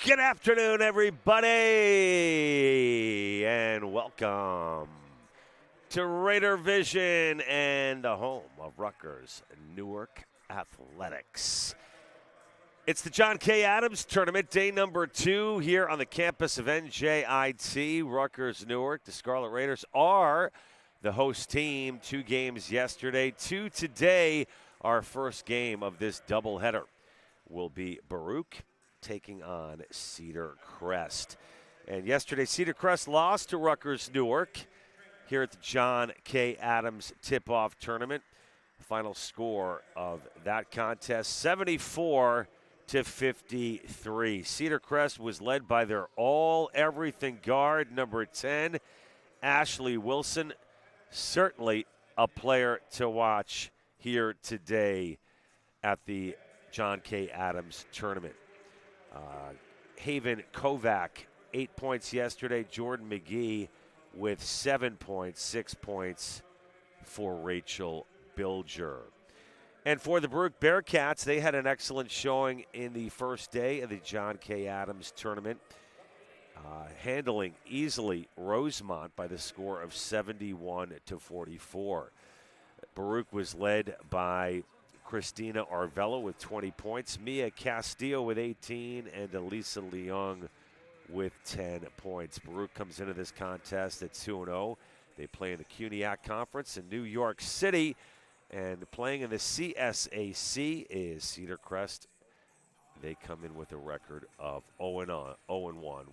Good afternoon, everybody, and welcome to Raider Vision and the home of Rutgers Newark Athletics. It's the John K. Adams Tournament, day number 2 here on the campus of NJIT. Rutgers Newark, the Scarlet Raiders are the host team. 2 games yesterday, 2 today. Our first game of this doubleheader will be Baruch taking on Cedar Crest. And yesterday, Cedar Crest lost to Rutgers Newark here at the John K. Adams Tip-Off Tournament. Final score of that contest, 74-53. Cedar Crest was led by their all-everything guard, number 10, Ashley Wilson. Certainly a player to watch here today at the John K. Adams Tournament. Haven Kovac, 8 points yesterday. Jordan McGee with 7 points, 6 points for Rachel Bilger. And for the Baruch Bearcats, they had an excellent showing in the first day of the John K. Adams Tournament, handling easily Rosemont by the score of 71-44. Baruch was led by Christina Arvelo with 20 points, Mia Castillo with 18, and Elisa Leung with 10 points. Baruch comes into this contest at 2-0. They play in the CUNYAC Conference in New York City, and playing in the CSAC is Cedar Crest. They come in with a record of 0-1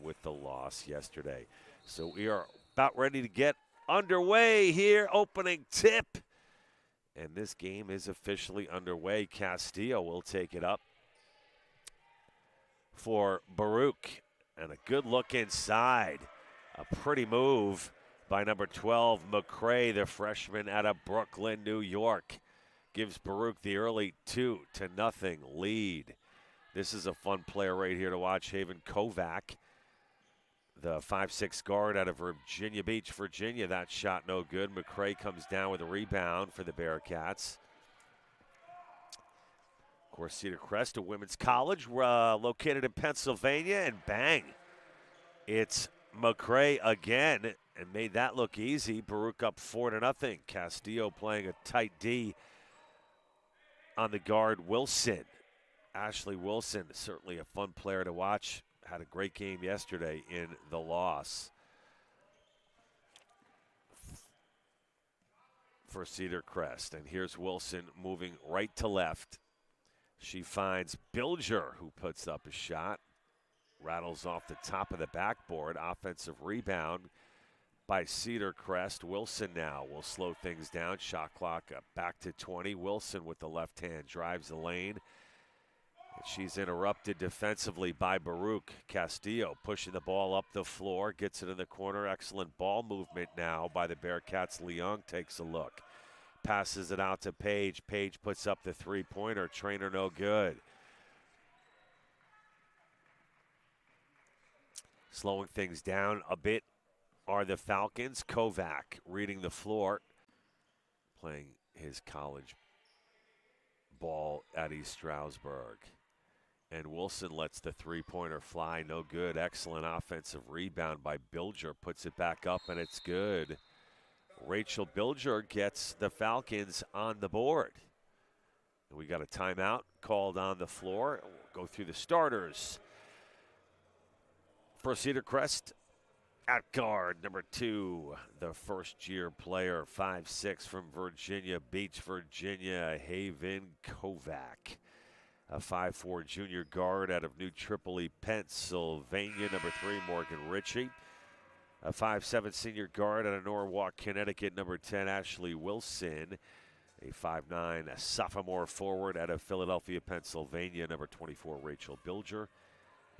with the loss yesterday. So we are about ready to get underway here, opening tip. And this game is officially underway. Castillo will take it up for Baruch. And a good look inside. A pretty move by number 12, McCrae, the freshman out of Brooklyn, New York. Gives Baruch the early 2-0 lead. This is a fun player right here to watch. Haven Kovac, the 5'6" guard out of Virginia Beach, Virginia. That shot no good. McCrae comes down with a rebound for the Bearcats. Of course, Cedar Crest, a women's college located in Pennsylvania, and bang, it's McCrae again, and made that look easy. Baruch up 4-0. Castillo playing a tight D on the guard, Wilson. Ashley Wilson, certainly a fun player to watch. Had a great game yesterday in the loss for Cedar Crest. And here's Wilson moving right to left. She finds Bilger, who puts up a shot. Rattles off the top of the backboard. Offensive rebound by Cedar Crest. Wilson now will slow things down. Shot clock back to 20. Wilson with the left hand drives the lane. She's interrupted defensively by Baruch. Castillo pushing the ball up the floor, gets it in the corner. Excellent ball movement now by the Bearcats. Leung takes a look. Passes it out to Page. Page puts up the three-pointer. Trainer no good. Slowing things down a bit are the Falcons. Kovac reading the floor, playing his college ball at East Stroudsburg. And Wilson lets the three-pointer fly, no good. Excellent offensive rebound by Bilger, puts it back up, and it's good. Rachel Bilger gets the Falcons on the board. And we got a timeout called on the floor. We'll go through the starters. For Cedar Crest, at guard, number 2, the first-year player, 5'6", from Virginia Beach, Virginia, Haven Kovac. A 5'4" junior guard out of New Tripoli, Pennsylvania, number 3, Morgan Ritchie. A 5'7" senior guard out of Norwalk, Connecticut, number 10, Ashley Wilson. A 5'9" sophomore forward out of Philadelphia, Pennsylvania, number 24, Rachel Bilger.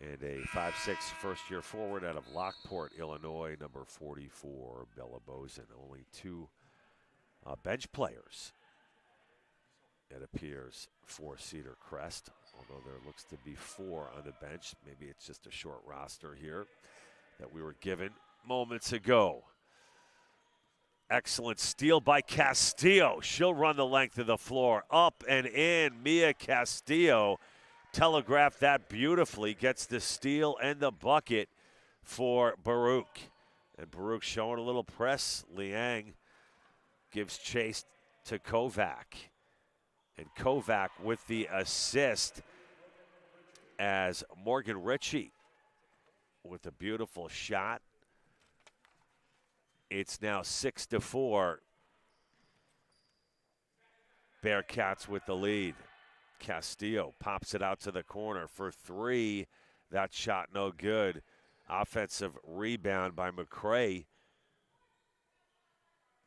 And a 5'6" first-year forward out of Lockport, Illinois, number 44, Bella Bozen. Only 2 bench players, it appears, for Cedar Crest, although there looks to be 4 on the bench. Maybe it's just a short roster here that we were given moments ago. Excellent steal by Castillo. She'll run the length of the floor. Up and in. Mia Castillo telegraphed that beautifully. Gets the steal and the bucket for Baruch. And Baruch showing a little press. Liang gives chase to Kovac. And Kovac with the assist as Morgan Ritchie with a beautiful shot. It's now 6-4. Bearcats with the lead. Castillo pops it out to the corner for three. That shot no good. Offensive rebound by McCray.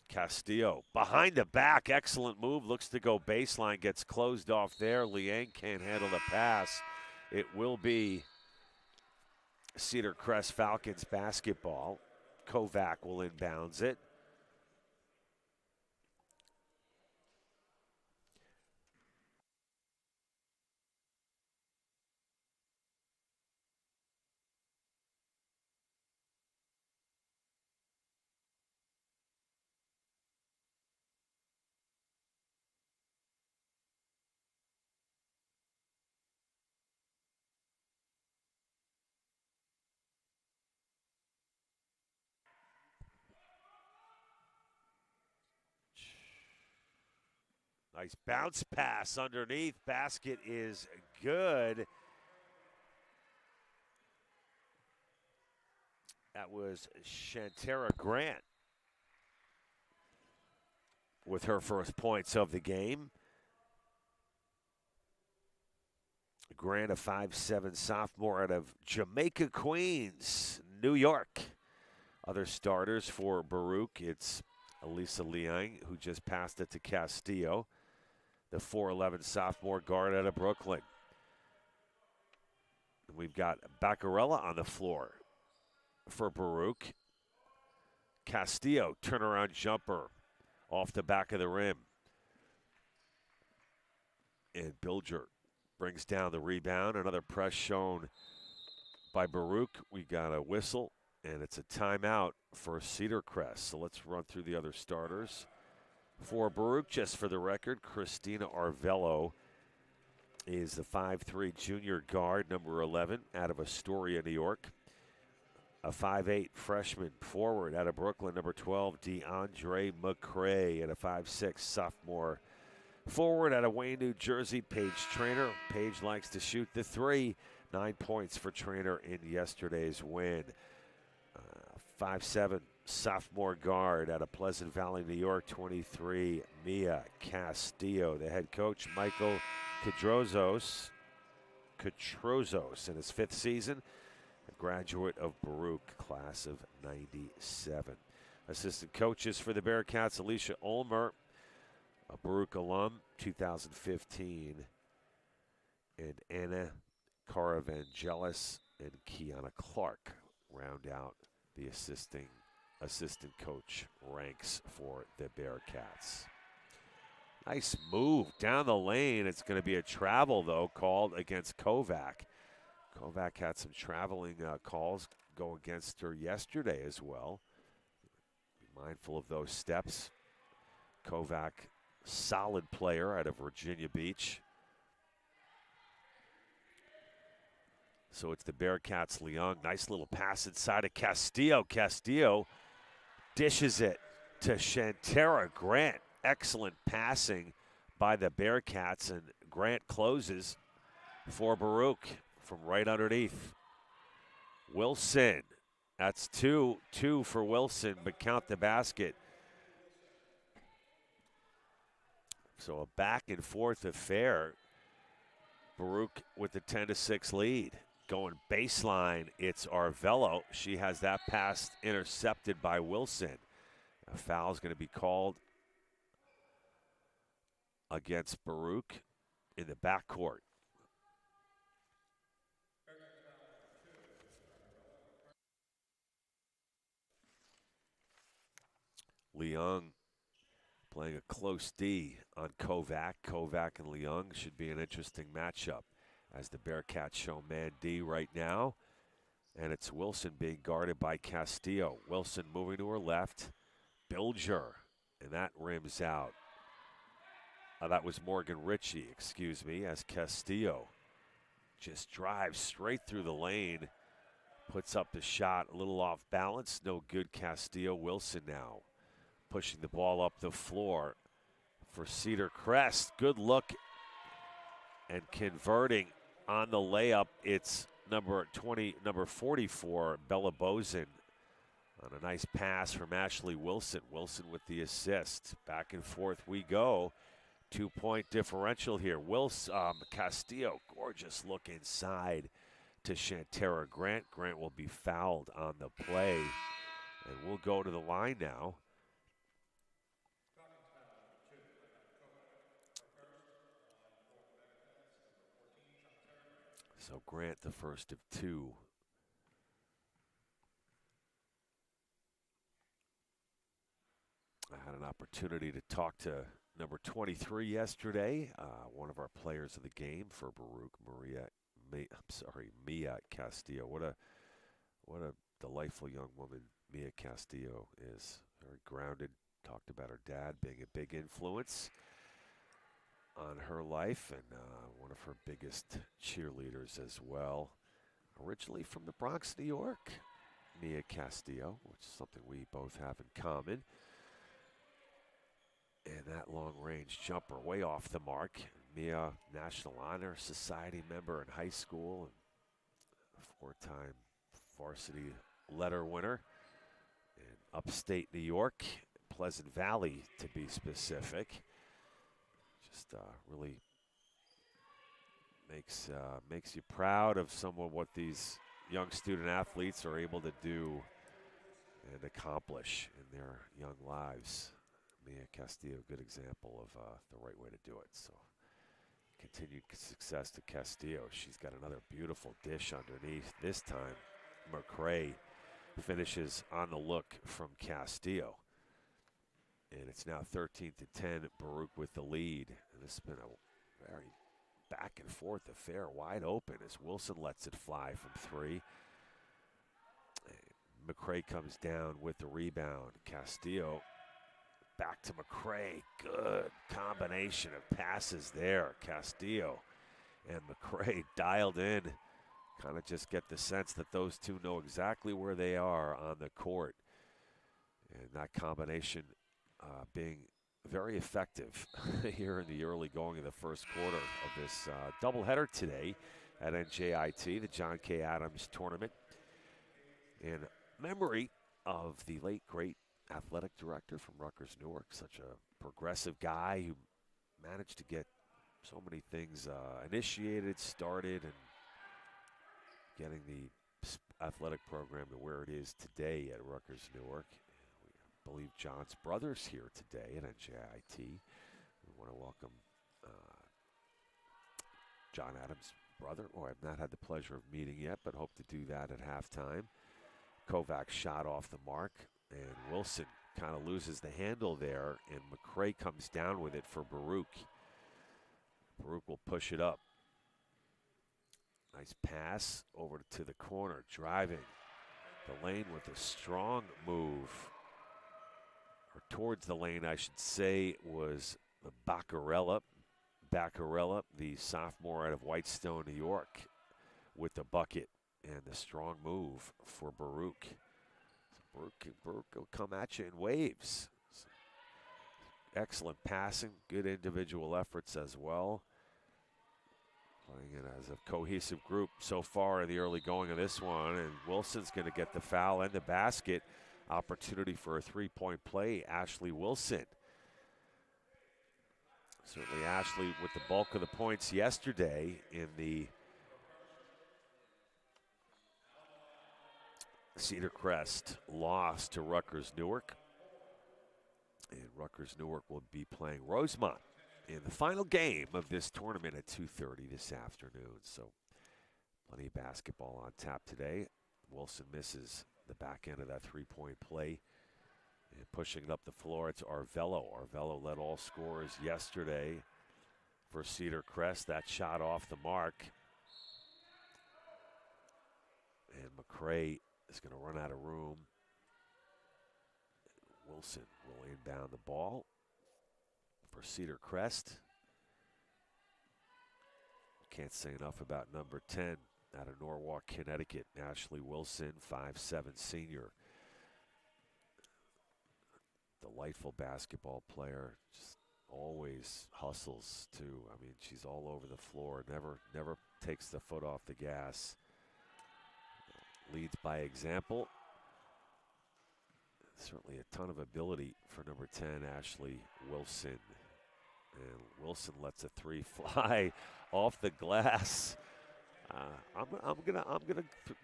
Castillo behind the back. Excellent move. Looks to go baseline. Gets closed off there. Liang can't handle the pass. It will be Cedar Crest Falcons basketball. Kovac will inbounds it. Nice bounce pass underneath. Basket is good. That was Shantara Grant with her first points of the game. Grant, a 5'7" sophomore out of Jamaica, Queens, New York. Other starters for Baruch, it's Elisa Liang, who just passed it to Castillo, the 4'11" sophomore guard out of Brooklyn. We've got Baccarella on the floor for Baruch. Castillo, turnaround jumper off the back of the rim. And Bilger brings down the rebound. Another press shown by Baruch. We got a whistle, and it's a timeout for Cedar Crest. So let's run through the other starters. For Baruch, just for the record, Christina Arvello is the 5'3" junior guard, number 11, out of Astoria, New York. A 5'8" freshman forward out of Brooklyn, number 12, DeAndre McCray, and a 5'6" sophomore forward out of Wayne, New Jersey, Paige Traynor. Paige likes to shoot the three. 9 points for Traynor in yesterday's win. 5'7" sophomore guard out of Pleasant Valley, New York, 23, Mia Castillo. The head coach, Michael Katrozos in his 5th season, a graduate of Baruch, class of 97. Assistant coaches for the Bearcats, Alicia Ulmer, a Baruch alum, 2015, and Anna Caravangelis and Kiana Clark round out the assistant coach ranks for the Bearcats. Nice move down the lane. It's going to be a travel, though, called against Kovac. Kovac had some traveling calls go against her yesterday as well. Be mindful of those steps. Kovac, solid player out of Virginia Beach. So it's the Bearcats, Leung. Nice little pass inside of Castillo. Castillo dishes it to Shantara Grant. Excellent passing by the Bearcats, and Grant closes for Baruch from right underneath. Wilson, that's two for Wilson, but count the basket. So a back and forth affair. Baruch with the 10-6 lead. Going baseline, it's Arvello. She has that pass intercepted by Wilson. A foul is going to be called against Baruch in the backcourt. Leung playing a close D on Kovac. Kovac and Leung should be an interesting matchup as the Bearcats show man D right now. And it's Wilson being guarded by Castillo. Wilson moving to her left. Bilger, and that rims out. That was Morgan Ritchie, excuse me, as Castillo just drives straight through the lane. Puts up the shot, a little off balance. No good. Castillo. Wilson now pushing the ball up the floor for Cedar Crest. Good look and converting on the layup. It's number 44, Bella Bozen, on a nice pass from Ashley Wilson. Wilson with the assist. Back and forth we go. 2-point differential here. Castillo, gorgeous look inside to Shantera Grant. Grant will be fouled on the play, and we'll go to the line now. So Grant, the first of two. I had an opportunity to talk to number 23 yesterday, one of our players of the game for Baruch, Mia Castillo. What a delightful young woman Mia Castillo is. Very grounded. Talked about her dad being a big influence on her life, and one of her biggest cheerleaders as well. Originally from the Bronx, New York, Mia Castillo, which is something we both have in common. And that long-range jumper way off the mark. Mia, National Honor Society member in high school, and a 4-time varsity letter winner in upstate New York, Pleasant Valley to be specific. Just really makes you proud of what these young student athletes are able to do and accomplish in their young lives. Mia Castillo, good example of the right way to do it. So continued success to Castillo. She's got another beautiful dish underneath. This time, McCray finishes on the look from Castillo. And it's now 13-10, Baruch with the lead. And this has been a very back and forth affair, wide open as Wilson lets it fly from three. And McCray comes down with the rebound. Castillo back to McCray. Good combination of passes there. Castillo and McCray dialed in. Kind of just get the sense that those two know exactly where they are on the court. And that combination being very effective here in the early going of the first quarter of this doubleheader today at NJIT, the John K. Adams tournament. In memory of the late, great athletic director from Rutgers Newark, such a progressive guy who managed to get so many things initiated, started, and getting the athletic program to where it is today at Rutgers Newark. I believe John's brother's here today at NJIT. We want to welcome John Adams' brother, who I've not had the pleasure of meeting yet, but hope to do that at halftime. Kovac shot off the mark, and Wilson kind of loses the handle there, and McCray comes down with it for Baruch. Baruch will push it up. Nice pass over to the corner, driving the lane with a strong move. Or towards the lane, I should say, was the Baccarella, the sophomore out of Whitestone, New York, with the bucket and the strong move for Baruch. So Baruch will come at you in waves. Excellent passing, good individual efforts as well. Playing it as a cohesive group so far in the early going of this one, and Wilson's going to get the foul and the basket. Opportunity for a three-point play, Ashley Wilson. Certainly Ashley with the bulk of the points yesterday in the Cedar Crest loss to Rutgers Newark. And Rutgers Newark will be playing Rosemont in the final game of this tournament at 2:30 this afternoon. So plenty of basketball on tap today. Wilson misses the back end of that three-point play. And pushing it up the floor, it's Arvello. Arvello led all scorers yesterday for Cedar Crest. That shot off the mark. And McCray is going to run out of room. Wilson will inbound the ball for Cedar Crest. Can't say enough about number 10 out of Norwalk, Connecticut. Ashley Wilson, 5'7" senior. Delightful basketball player. Just always hustles too. I mean, she's all over the floor. Never takes the foot off the gas. Leads by example. Certainly a ton of ability for number 10, Ashley Wilson. And Wilson lets a three fly off the glass. I'm gonna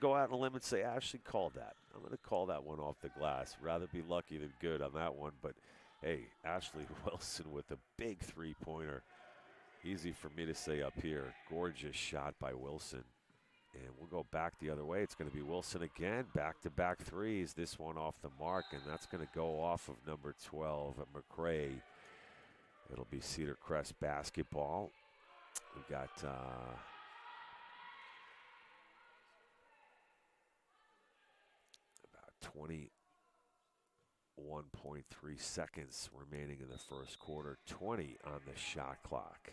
go out on a limb and say Ashley called that. I'm gonna call that one off the glass. Rather be lucky than good on that one. But hey, Ashley Wilson with a big three-pointer. Easy for me to say up here. Gorgeous shot by Wilson. And we'll go back the other way. It's going to be Wilson again. Back-to-back threes. This one off the mark, and that's going to go off of number 12 at McCray. It'll be Cedar Crest basketball. We've got about 21.3 seconds remaining in the first quarter. 20 on the shot clock.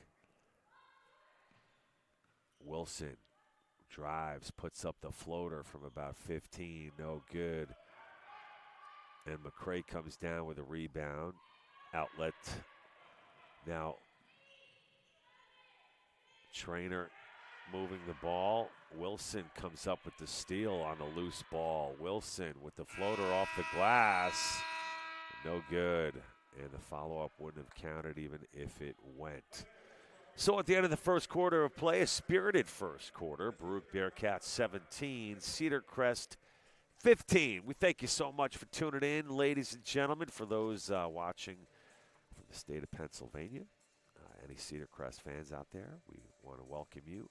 Wilson drives, puts up the floater from about 15, no good. And McCray comes down with a rebound. Outlet. Now, Trainer moving the ball. Wilson comes up with the steal on the loose ball. Wilson with the floater off the glass. No good. And the follow-up wouldn't have counted even if it went. So at the end of the first quarter of play, a spirited first quarter. Baruch Bearcats 17, Cedar Crest 15. We thank you so much for tuning in, ladies and gentlemen. For those watching from the state of Pennsylvania, any Cedar Crest fans out there, we want to welcome you.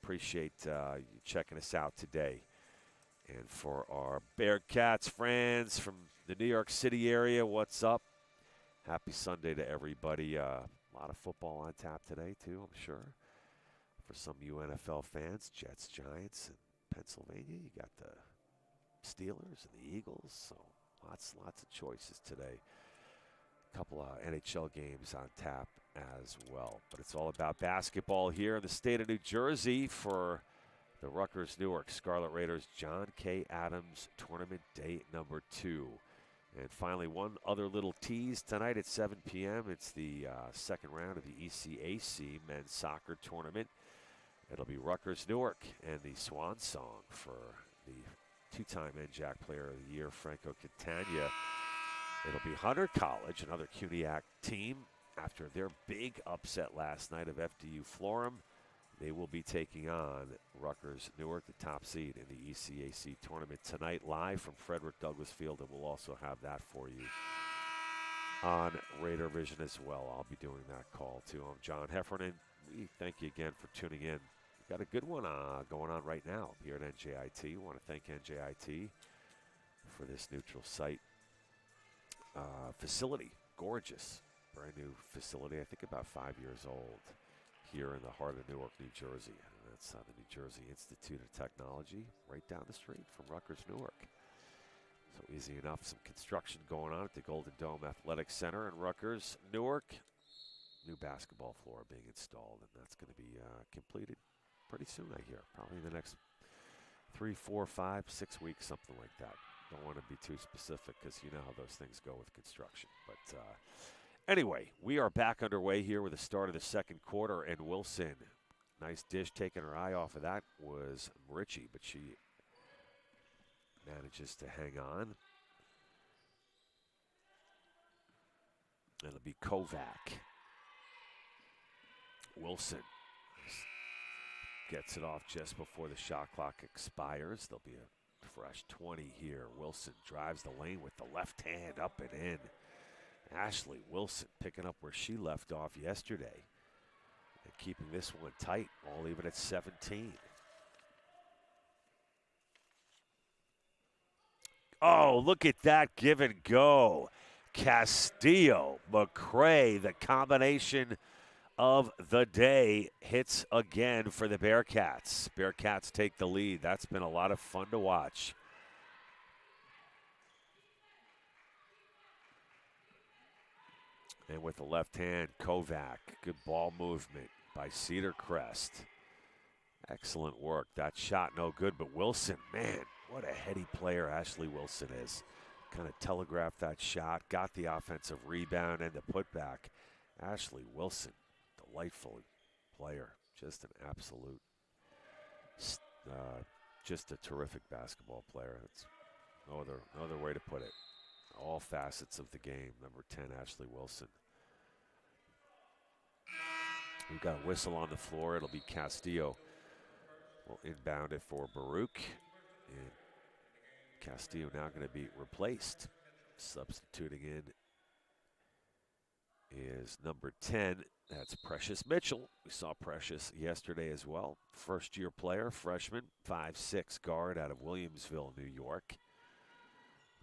Appreciate you checking us out today. And for our Bearcats friends from the New York City area, what's up? Happy Sunday to everybody. A lot of football on tap today, too, I'm sure. For some UNFL fans, Jets, Giants, and Pennsylvania, you got the Steelers and the Eagles, so lots of choices today. A couple of NHL games on tap as well. But it's all about basketball here in the state of New Jersey for the Rutgers Newark Scarlet Raiders John K. Adams Tournament Day number 2. And finally, one other little tease tonight at 7 p.m. It's the second round of the ECAC men's soccer tournament. It'll be Rutgers Newark and the swan song for the two-time NJAC Player of the Year, Franco Catania. It'll be Hunter College, another CUNYAC team. After their big upset last night of FDU Florham, they will be taking on Rutgers Newark, the top seed in the ECAC tournament tonight, live from Frederick Douglass Field, and we'll also have that for you on Raider Vision as well. I'll be doing that call too. I'm John Heffernan. We thank you again for tuning in. We've got a good one going on right now here at NJIT. We want to thank NJIT for this neutral site facility. Gorgeous, brand new facility. I think about 5 years old. Here in the heart of Newark, New Jersey. And that's the New Jersey Institute of Technology, right down the street from Rutgers Newark. So easy enough. Some construction going on at the Golden Dome Athletic Center in Rutgers Newark. New basketball floor being installed, and that's going to be completed pretty soon, I hear. Probably in the next 3, 4, 5, 6 weeks, something like that. Don't want to be too specific because you know how those things go with construction. But anyway, we are back underway here with the start of the second quarter, and Wilson, nice dish, taking her eye off of that was Richie, but she manages to hang on. And it'll be Kovac. Wilson gets it off just before the shot clock expires. There'll be a fresh 20 here. Wilson drives the lane with the left hand up and in. Ashley Wilson picking up where she left off yesterday and keeping this one tight, all even at 17. Oh, look at that give and go. Castillo, McCray, the combination of the day hits again for the Bearcats. Bearcats take the lead. That's been a lot of fun to watch. And with the left hand, Kovac, good ball movement. by Cedar Crest. Excellent work. That shot no good, but Wilson, man, what a heady player Ashley Wilson is. Kind of telegraphed that shot, got the offensive rebound and the putback. Ashley Wilson, delightful player. Just an absolute, just a terrific basketball player. That's no other way to put it. All facets of the game. Number 10, Ashley Wilson. We've got a whistle on the floor. It'll be Castillo. Will inbound it for Baruch. And Castillo now going to be replaced. Substituting in is number 10. That's Precious Mitchell. We saw Precious yesterday as well. First-year player, freshman, 5'6" guard out of Williamsville, New York.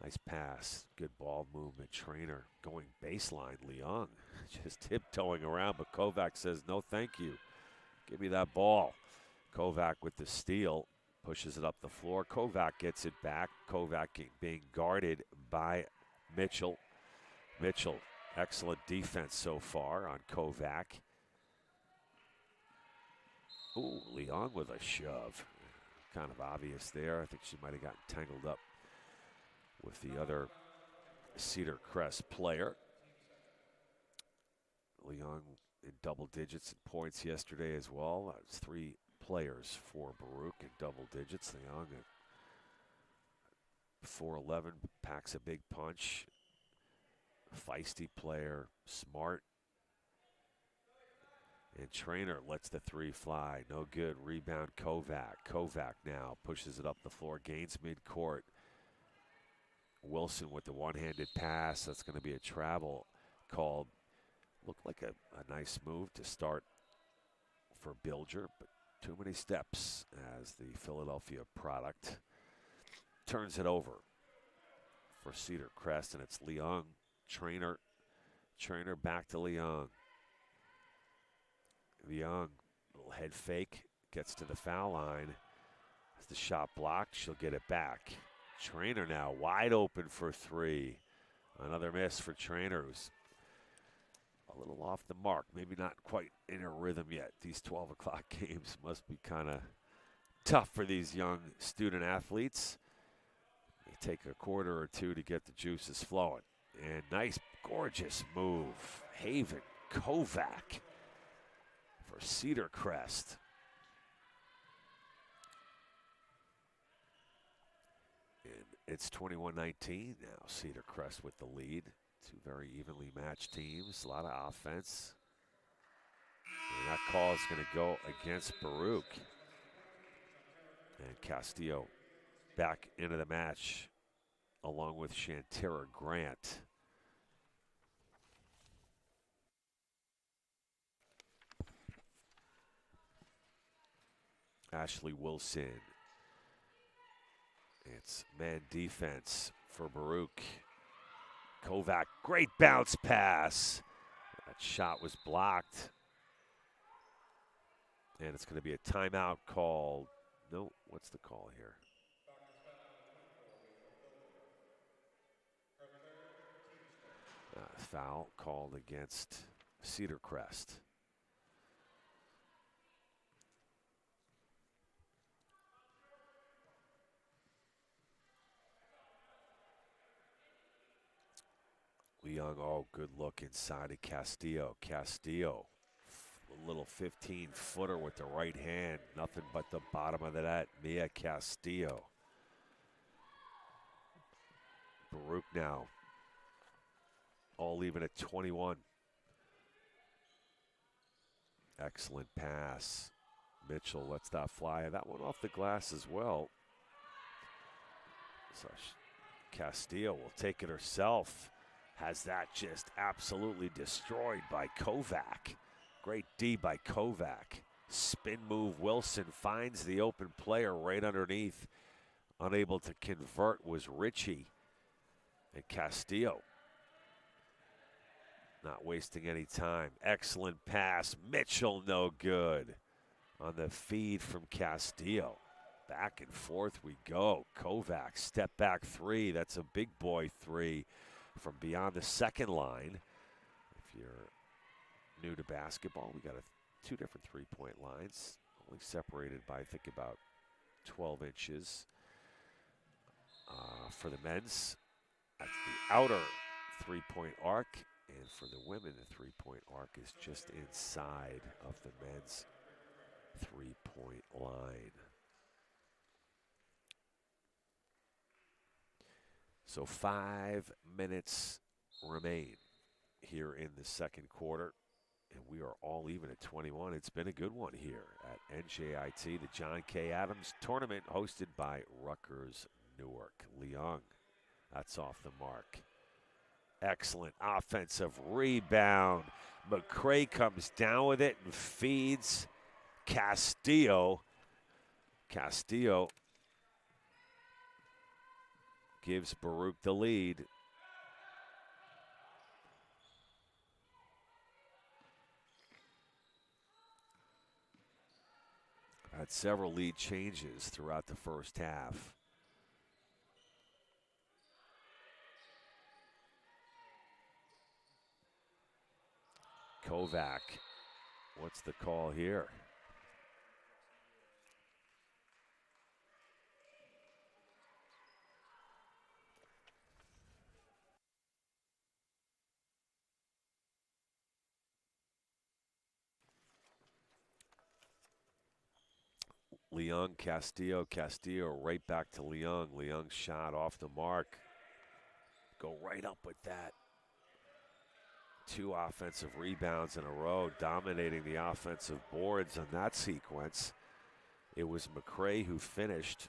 Nice pass, good ball movement. Trainer going baseline. Leung just tiptoeing around, but Kovac says, no thank you. Give me that ball. Kovac with the steal, pushes it up the floor. Kovac gets it back. Kovac being guarded by Mitchell. Mitchell, excellent defense so far on Kovac. Ooh, Leung with a shove. Kind of obvious there. I think she might have gotten tangled up with the other Cedar Crest player. Leung in double digits in points yesterday as well. That's 3 players for Baruch in double digits. Leung at 4'11", packs a big punch. Feisty player, smart. And Trainer lets the 3 fly. No good. Rebound Kovac. Kovac now pushes it up the floor, gains midcourt. Wilson with the one-handed pass. That's going to be a travel called. Looked like a nice move to start for Bilger, but too many steps as the Philadelphia product turns it over for Cedar Crest, and it's Leung. Trainer back to Leung. Leung, little head fake, gets to the foul line. As the shot blocked, she'll get it back. Trainer now wide open for 3. Another miss for Trainer, who's a little off the mark. Maybe not quite in her rhythm yet. These 12 o'clock games must be kind of tough for these young student athletes. They take a quarter or 2 to get the juices flowing. And nice, gorgeous move. Haven Kovac for Cedar Crest. It's 21-19 now. Cedar Crest with the lead. 2 very evenly matched teams. A lot of offense. And that call is going to go against Baruch. And Castillo back into the match along with Shantira Grant. Ashley Wilson. It's man defense for Baruch. Kovac, great bounce pass. That shot was blocked. And it's going to be a timeout called. No, what's the call here? Foul called against Cedar Crest. Leung, oh, good look inside of Castillo. Castillo, a little 15-footer with the right hand. Nothing but the bottom of the net. Mia Castillo. Baruch now, all leaving at 21. Excellent pass. Mitchell lets that fly. That one off the glass as well. So Castillo will take it herself. Has that just absolutely destroyed by Kovac. Great D by Kovac. Spin move. Wilson finds the open player right underneath. Unable to convert was Ritchie. And Castillo not wasting any time. Excellent pass. Mitchell no good. On the feed from Castillo. Back and forth we go. Kovac, step back 3. That's a big boy 3 from beyond the second line. If you're new to basketball, we got a two different three-point lines, only separated by, I think, about 12 inches. For the men's, that's the outer three-point arc. And for the women, the three-point arc is just inside of the men's three-point line. So 5 minutes remain here in the second quarter. And we are all even at 21. It's been a good one here at NJIT, the John K. Adams tournament hosted by Rutgers Newark. Leung, that's off the mark. Excellent offensive rebound. McCray comes down with it and feeds Castillo. Castillo gives Baruch the lead. Had several lead changes throughout the first half. Kovac, what's the call here? Leung, Castillo, Castillo right back to Leung. Leung's shot off the mark. Go right up with that. 2 offensive rebounds in a row, dominating the offensive boards on that sequence. It was McCray who finished,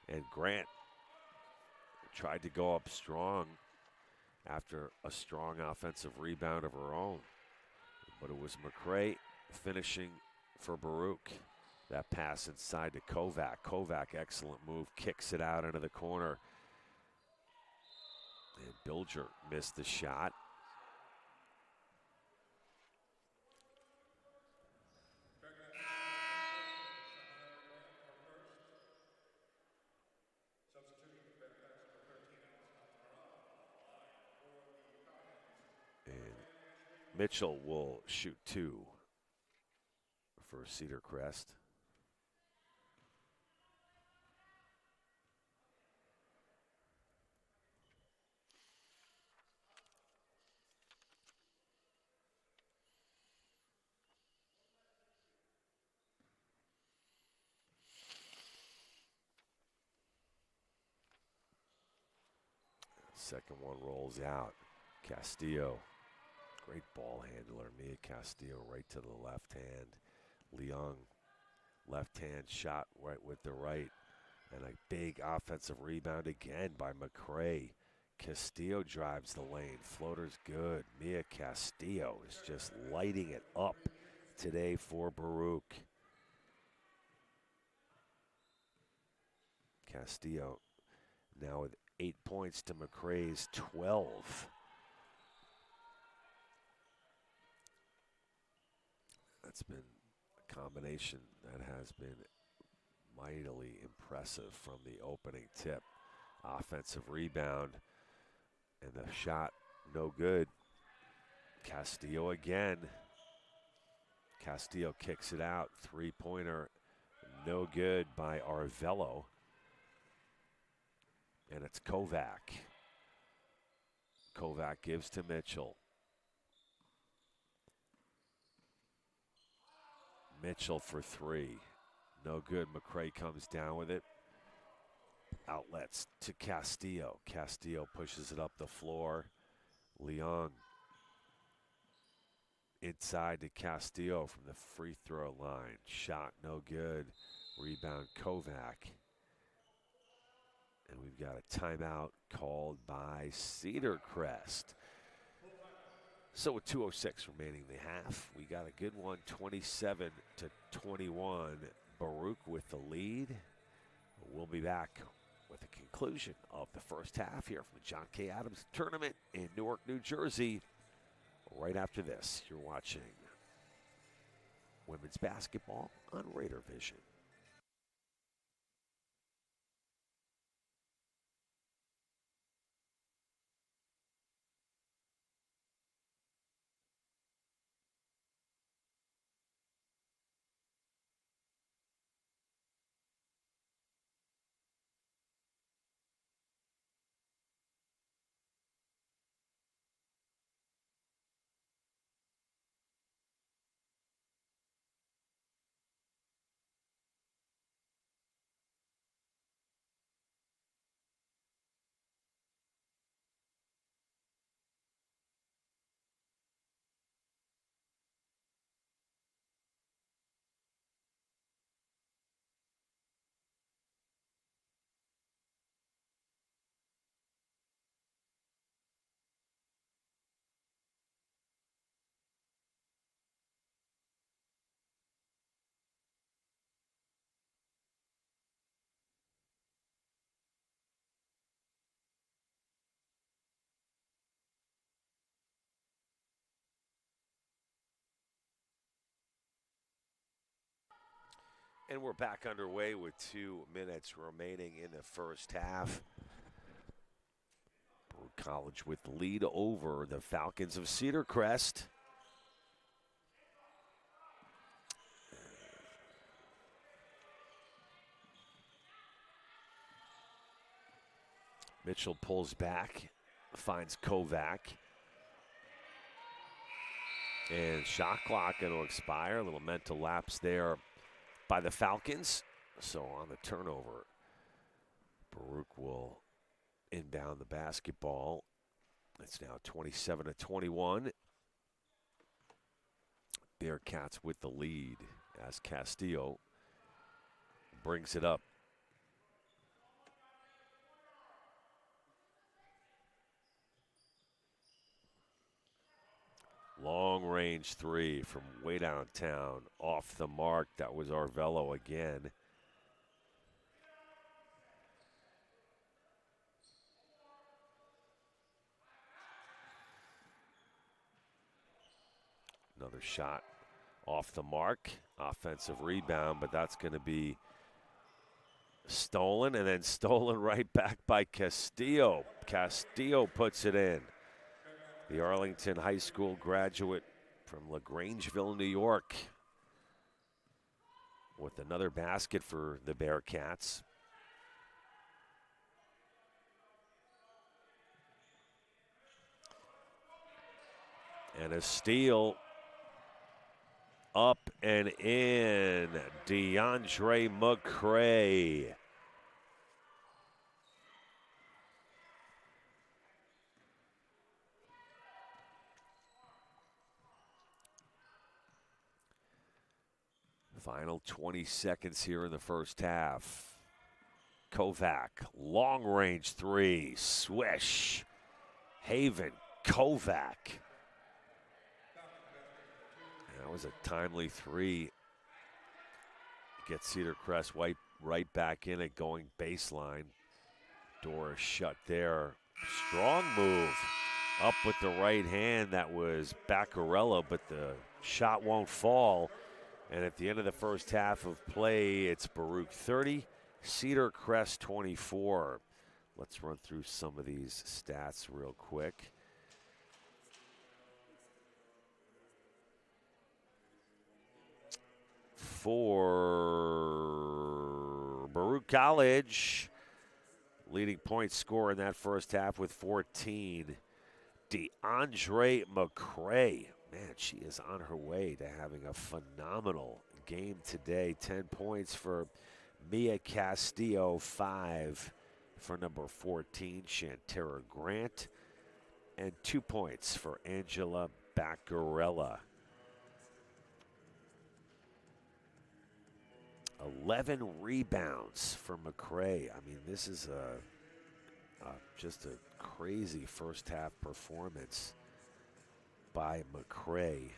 and Grant tried to go up strong after a strong offensive rebound of her own. But it was McCray finishing for Baruch. That pass inside to Kovac. Kovac, excellent move, kicks it out into the corner. And Bilger missed the shot. And Mitchell will shoot 2 for Cedar Crest. Second one rolls out. Castillo, great ball handler. Mia Castillo right to the left hand. Leung, left hand shot right with the right. And a big offensive rebound again by McCray. Castillo drives the lane. Floater's good. Mia Castillo is just lighting it up today for Baruch. Castillo now with 8 points to McCray's 12. That's been a combination that has been mightily impressive from the opening tip. Offensive rebound, and the shot no good. Castillo again. Castillo kicks it out. Three-pointer no good by Arvello. And it's Kovac. Kovac gives to Mitchell. Mitchell for 3. No good. McCray comes down with it. Outlets to Castillo. Castillo pushes it up the floor. Leung inside to Castillo from the free throw line. Shot no good. Rebound Kovac. And we've got a timeout called by Cedar Crest. So with 2:06 remaining in the half, we got a good one, 27-21. Baruch with the lead. We'll be back with the conclusion of the first half here from the John K. Adams tournament in Newark, New Jersey. Right after this, you're watching women's basketball on Raider Vision. And we're back underway with 2 minutes remaining in the first half. Baruch College with the lead over the Falcons of Cedar Crest. Mitchell pulls back, finds Kovac. And shot clock going to expire. A little mental lapse there by the Falcons. So on the turnover, Baruch will inbound the basketball. It's now 27-21. Bearcats with the lead as Castillo brings it up. Long range three from way downtown, off the mark. That was Arvello again. Another shot off the mark. Offensive rebound, but that's going to be stolen, and then stolen right back by Castillo. Castillo puts it in. The Arlington High School graduate from LaGrangeville, New York, with another basket for the Bearcats. And a steal up and in. DeAndre McCray. Final 20 seconds here in the first half. Kovac, long range three, swish. Haven, Kovac. That was a timely three. Gets Cedar Crest right back in it, going baseline. Door shut there. Strong move. Up with the right hand. That was Baccarella, but the shot won't fall. And at the end of the first half of play, it's Baruch 30, Cedar Crest 24. Let's run through some of these stats real quick. For Baruch College, leading point scorer in that first half with 14, DeAndre McCray. Man, she is on her way to having a phenomenal game today. 10 points for Mia Castillo, 5 for number 14, Shantera Grant, and 2 points for Angela Baccarella. 11 rebounds for McCray. I mean, this is just a crazy first half performance by McCray. And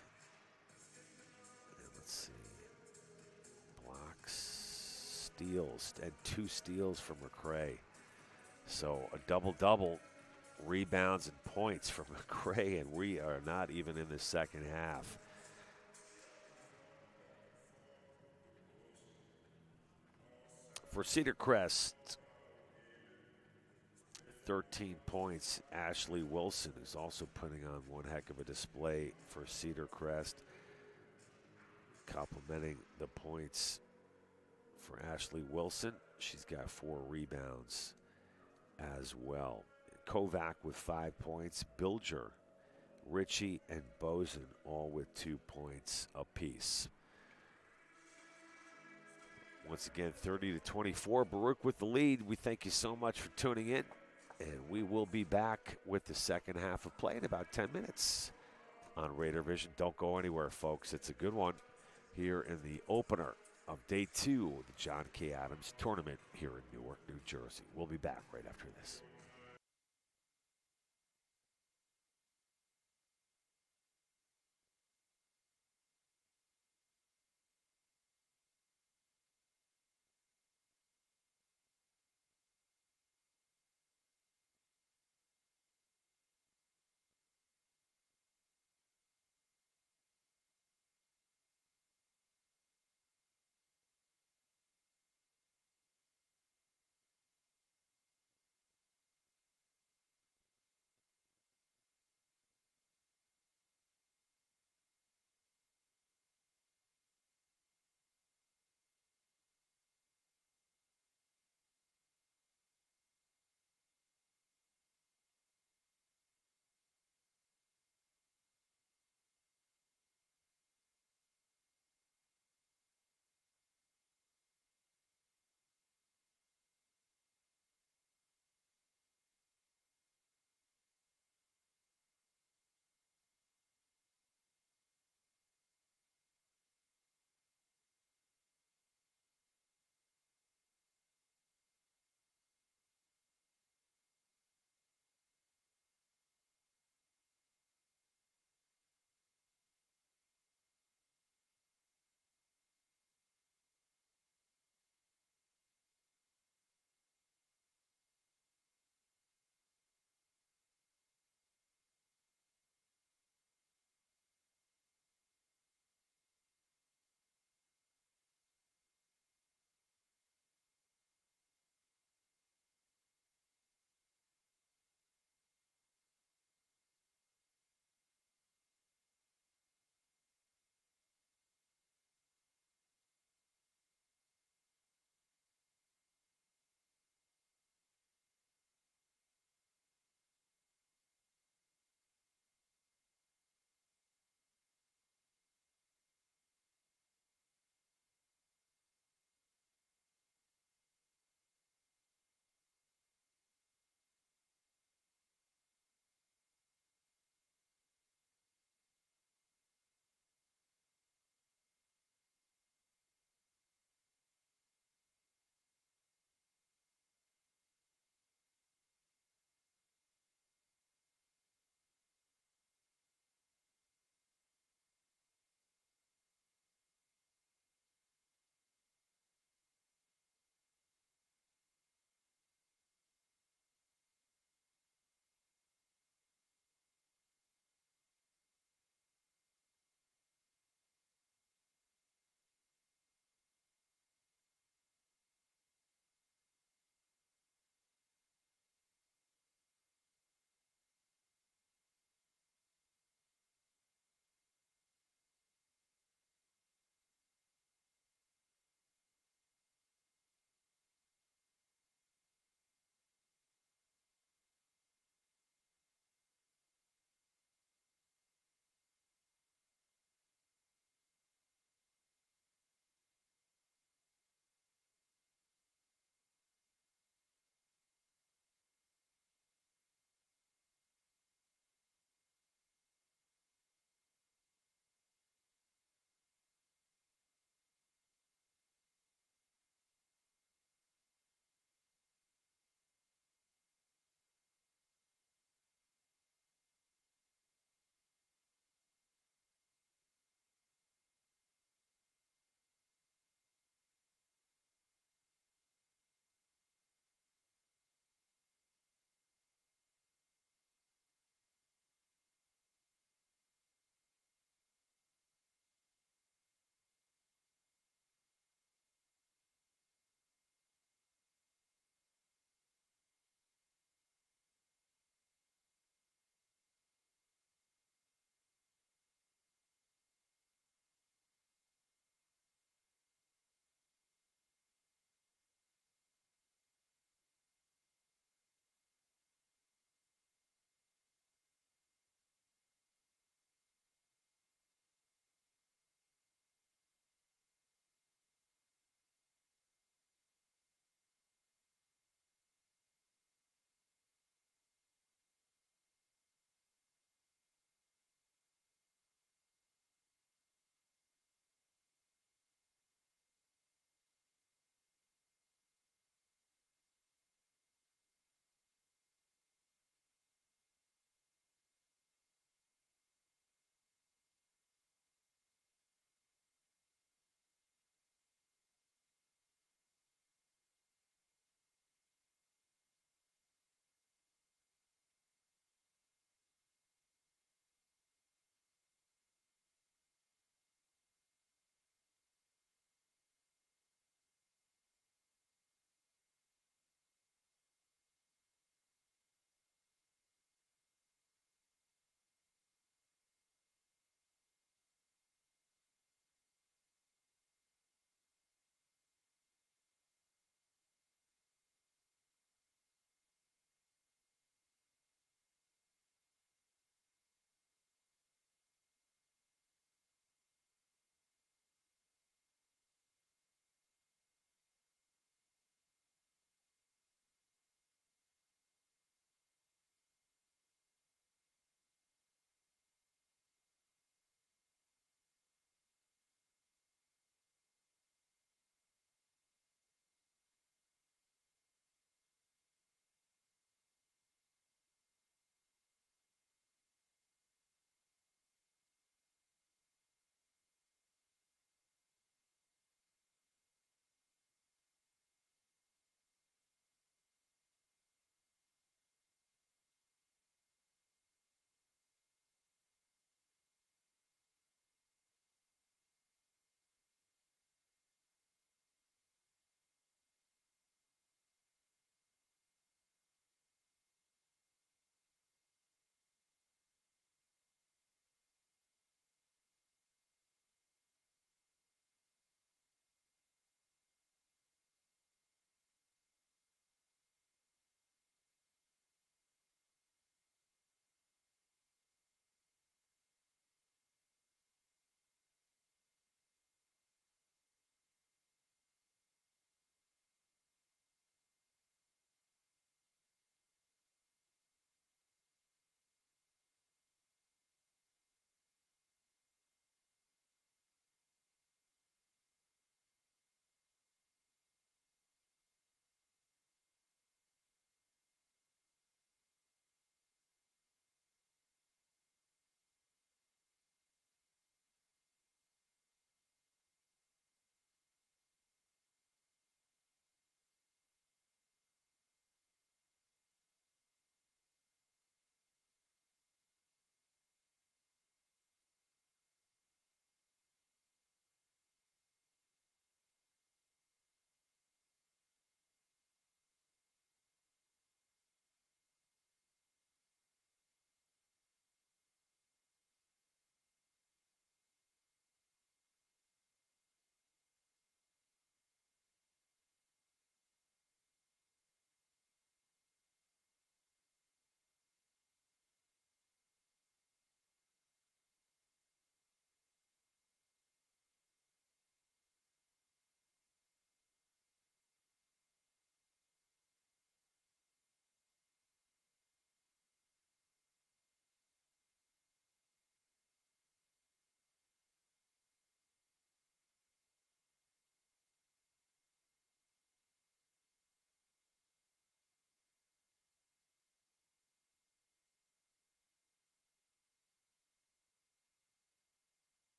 let's see. Blocks, steals, and 2 steals for McCray. So a double-double, rebounds and points for McCray, and we are not even in the second half. For Cedar Crest, 13 points, Ashley Wilson, who's also putting on one heck of a display for Cedar Crest. Complimenting the points for Ashley Wilson. She's got 4 rebounds as well. Kovac with 5 points. Bilger, Ritchie, and Bozen all with 2 points apiece. Once again, 30-24. Baruch with the lead. We thank you so much for tuning in. And we will be back with the second half of play in about 10 minutes on Raider Vision. Don't go anywhere, folks. It's a good one here in the opener of Day 2 of the John K. Adams Tournament here in Newark, New Jersey. We'll be back right after this.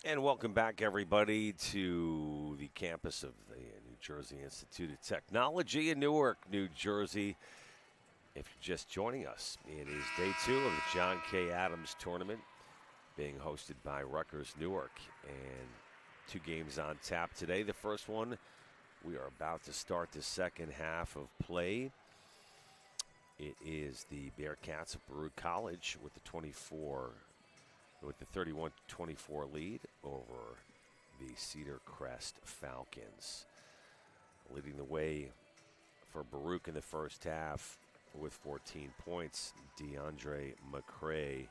And welcome back, everybody, to the campus of the New Jersey Institute of Technology in Newark, New Jersey. If you're just joining us, it is day 2 of the John K. Adams Tournament being hosted by Rutgers Newark. And 2 games on tap today. The first one, we are about to start the second half of play. It is the Bearcats of Baruch College with the 31-24 lead over the Cedar Crest Falcons. Leading the way for Baruch in the first half with 14 points, DeAndre McCray.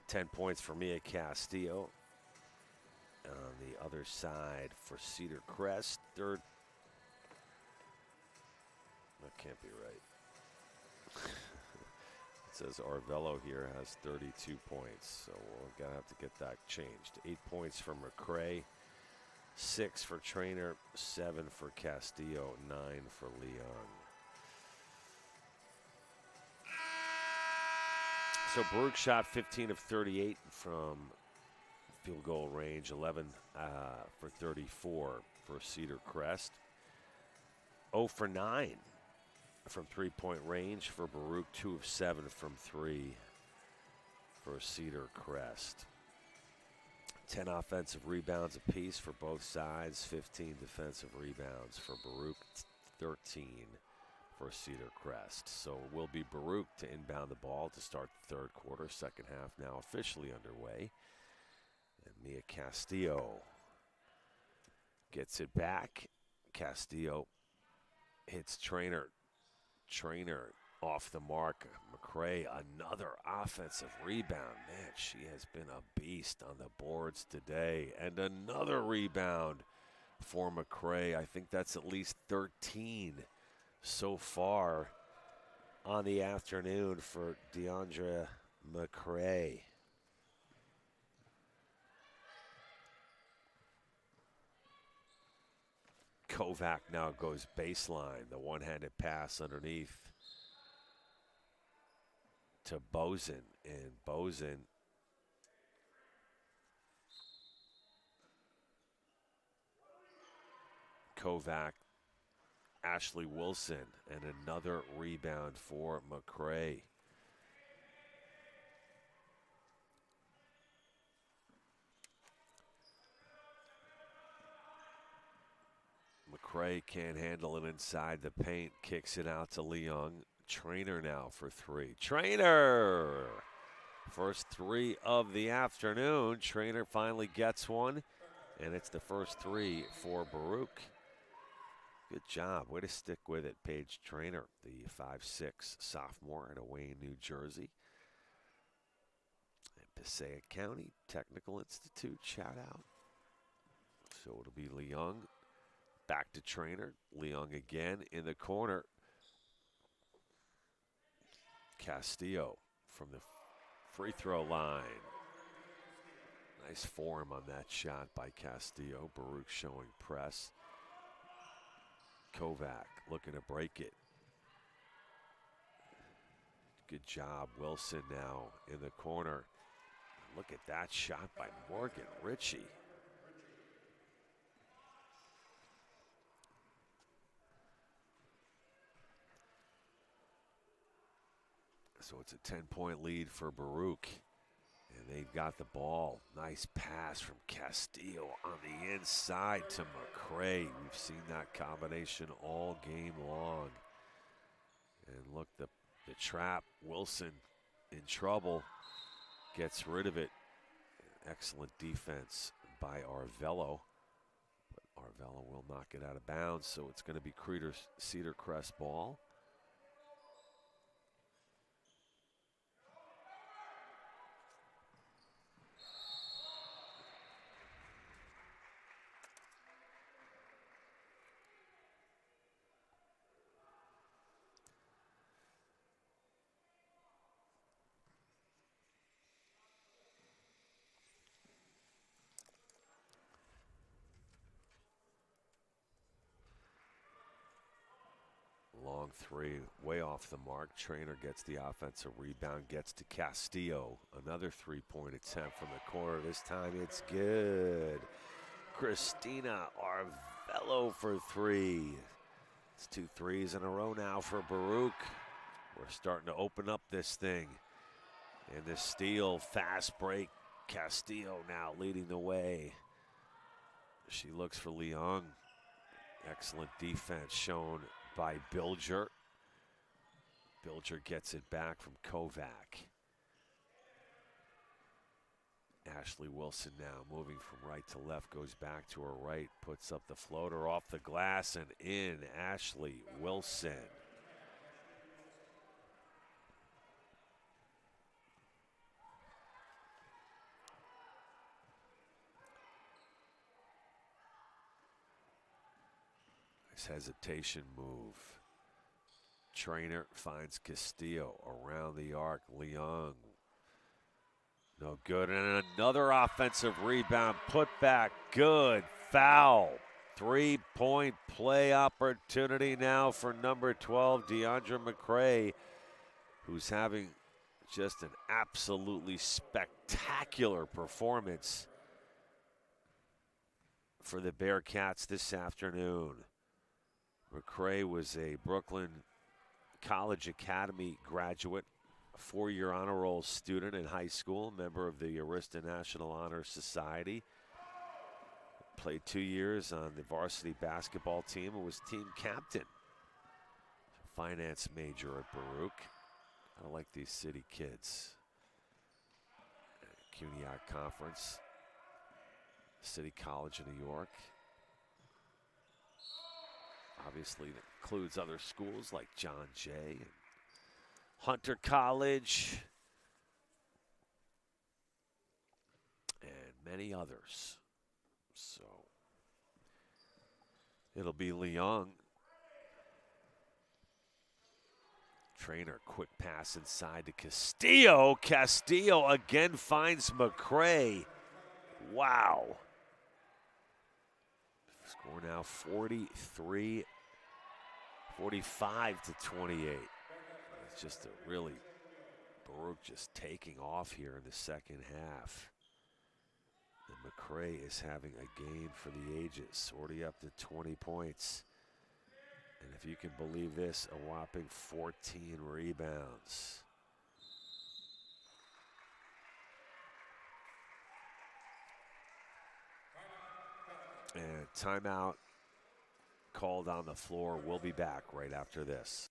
10 points for Mia Castillo. On the other side for Cedar Crest, third. That can't be right. It says Arvello here has 32 points, so we're going to have to get that changed. 8 points for McCray, 6 for Trainer, 7 for Castillo, 9 for Leon. So Baruch shot 15 of 38 from field goal range, 11 for 34 for Cedar Crest. 0 for 9 from three-point range for Baruch, 2 of 7 from 3 for Cedar Crest. 10 offensive rebounds apiece for both sides, 15 defensive rebounds for Baruch, 13 for Cedar Crest. So it will be Baruch to inbound the ball to start the third quarter. Second half now officially underway. And Mia Castillo gets it back. Castillo hits Trainer. Trainer off the mark. McCray, another offensive rebound. Man, she has been a beast on the boards today. And another rebound for McCray. I think that's at least 13 so far on the afternoon for DeAndre McCray. Kovac now goes baseline. The one-handed pass underneath to Bozen. And Bozen Kovac, Ashley Wilson, and another rebound for McCray. McCray can't handle it inside the paint, kicks it out to Leung. Trainer now for 3. Trainer! First 3 of the afternoon. Trainer finally gets one, and it's the first 3 for Baruch. Good job. Way to stick with it, Paige Trainer, the 5'6" sophomore out of Wayne, New Jersey. And Passaic County Technical Institute, shout out. So it'll be Leung. Back to Trainer. Leung again in the corner. Castillo from the free throw line. Nice form on that shot by Castillo. Baruch showing press. Kovac looking to break it. Good job, Wilson now in the corner. Look at that shot by Morgan Ritchie. So it's a 10-point lead for Baruch. And they've got the ball. Nice pass from Castillo on the inside to McCray. We've seen that combination all game long. And look, the trap. Wilson in trouble. Gets rid of it. Excellent defense by Arvello. But Arvello will knock it out of bounds, so it's going to be Cedar Crest ball. long three, way off the mark. Trainer gets the offensive rebound, gets to Castillo. Another three-point attempt from the corner. This time it's good. Christina Arvello for three. It's 2 threes in a row now for Baruch. We're starting to open up this thing. And the steal, fast break. Castillo now leading the way. She looks for Leung. Excellent defense shown by Bilger. Bilger gets it back from Kovac. Ashley Wilson now moving from right to left, goes back to her right, puts up the floater off the glass and in. Ashley Wilson. Nice hesitation move. Trainer finds Castillo around the arc. Leung. No good. And another offensive rebound. Put back. Good. Foul. 3-point play opportunity now for number 12, DeAndre McCray, who's having just an absolutely spectacular performance for the Bearcats this afternoon. McCray was a Brooklyn College Academy graduate, a 4-year honor roll student in high school, member of the Arista National Honor Society. Played 2 years on the varsity basketball team and was team captain. Finance major at Baruch. I like these city kids. CUNYAC Conference, City College of New York. Obviously, that includes other schools like John Jay and Hunter College and many others. So it'll be Leung. Trainer, quick pass inside to Castillo. Castillo again finds McCray. Wow. Score now 45 to 28. It's just a really, Baruch just taking off here in the second half. And McCray is having a game for the ages, already up to 20 points. And if you can believe this, a whopping 14 rebounds. And timeout called on the floor. We'll be back right after this.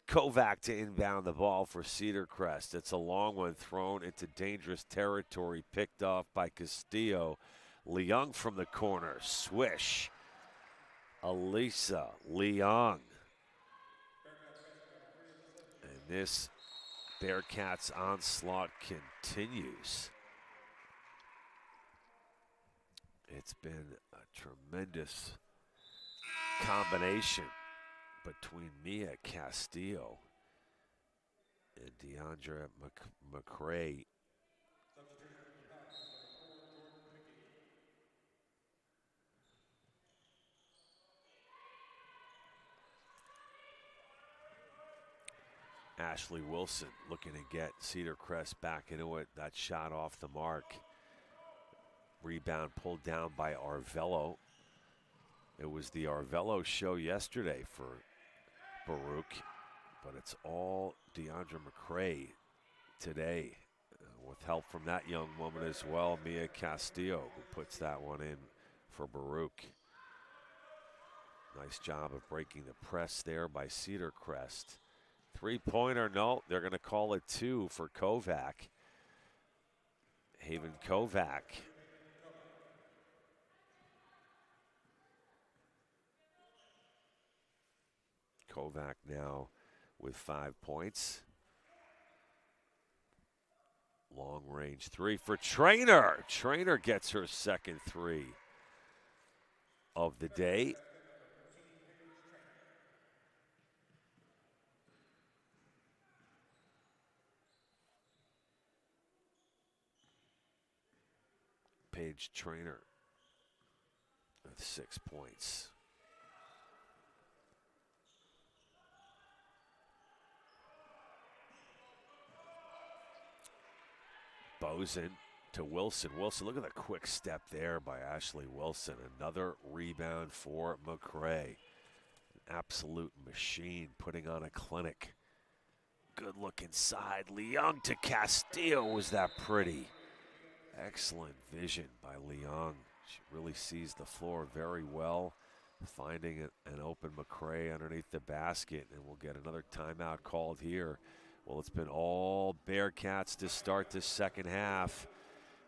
Kovac to inbound the ball for Cedar Crest. It's a long one thrown into dangerous territory, picked off by Castillo. Leung from the corner, swish. Elisa Leung. And this Bearcats onslaught continues. It's been a tremendous combination between Mia Castillo and DeAndre McCray. Ashley Wilson looking to get Cedar Crest back into it. That shot off the mark. Rebound pulled down by Arvello. It was the Arvello show yesterday for Baruch. but it's all Deandra McCray today, with help from that young woman as well, Mia Castillo, who puts that one in for Baruch. Nice job of breaking the press there by Cedar Crest. Three-pointer, no, they're going to call it 2 for Kovac. Haven Kovac. Kovac now with 5 points. Long range 3 for Trainer. Trainer gets her second 3 of the day. Paige Trainer with 6 points. Bozen to Wilson. Wilson, look at the quick step there by Ashley Wilson. Another rebound for McCray. An absolute machine, putting on a clinic. Good look inside. Leung to Castillo. Was that pretty? Excellent vision by Leung. She really sees the floor very well, finding an open McCray underneath the basket, and we'll get another timeout called here. Well, it's been all Bearcats to start this second half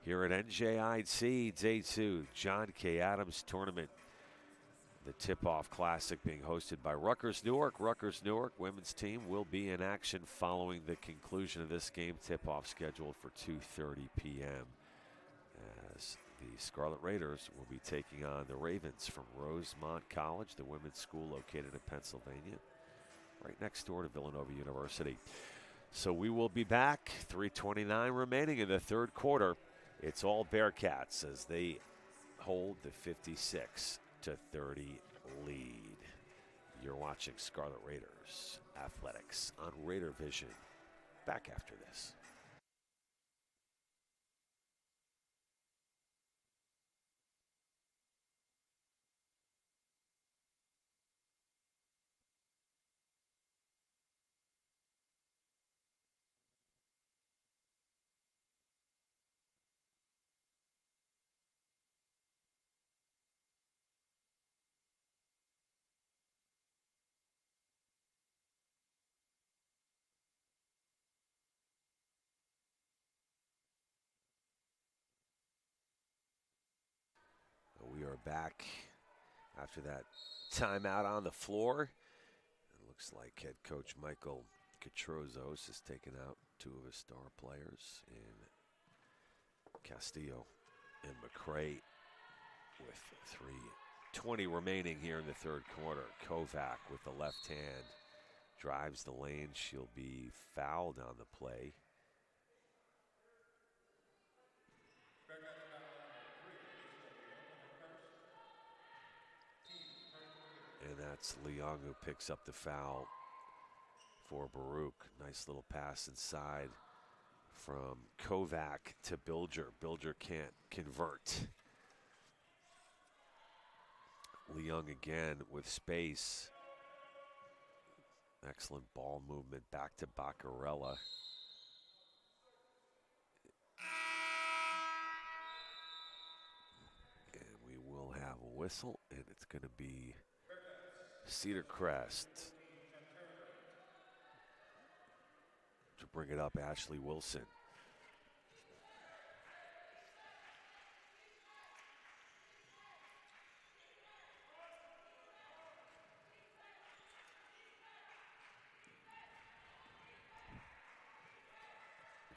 here at NJIT Day 2, John K. Adams Tournament. The Tip-Off Classic being hosted by Rutgers Newark. Rutgers Newark women's team will be in action following the conclusion of this game. Tip-off scheduled for 2:30 p.m. as the Scarlet Raiders will be taking on the Ravens from Rosemont College, the women's school located in Pennsylvania, right next door to Villanova University. So we will be back. 3:29 remaining in the third quarter. It's all Bearcats as they hold the 56-30 lead. You're watching Scarlet Raiders Athletics on Raider Vision. Back after this. We are back after that timeout on the floor. It looks like head coach Michael Katrozos has taken out 2 of his star players in Castillo and McCray with 3:20 remaining here in the third quarter. Kovac with the left hand drives the lane. She'll be fouled on the play. And that's Leung who picks up the foul for Baruch. Nice little pass inside from Kovac to Bilger. Bilger can't convert. Leung again with space. Excellent ball movement back to Baccarella. And we will have a whistle, and it's going to be Cedar Crest to bring it up. Ashley Wilson.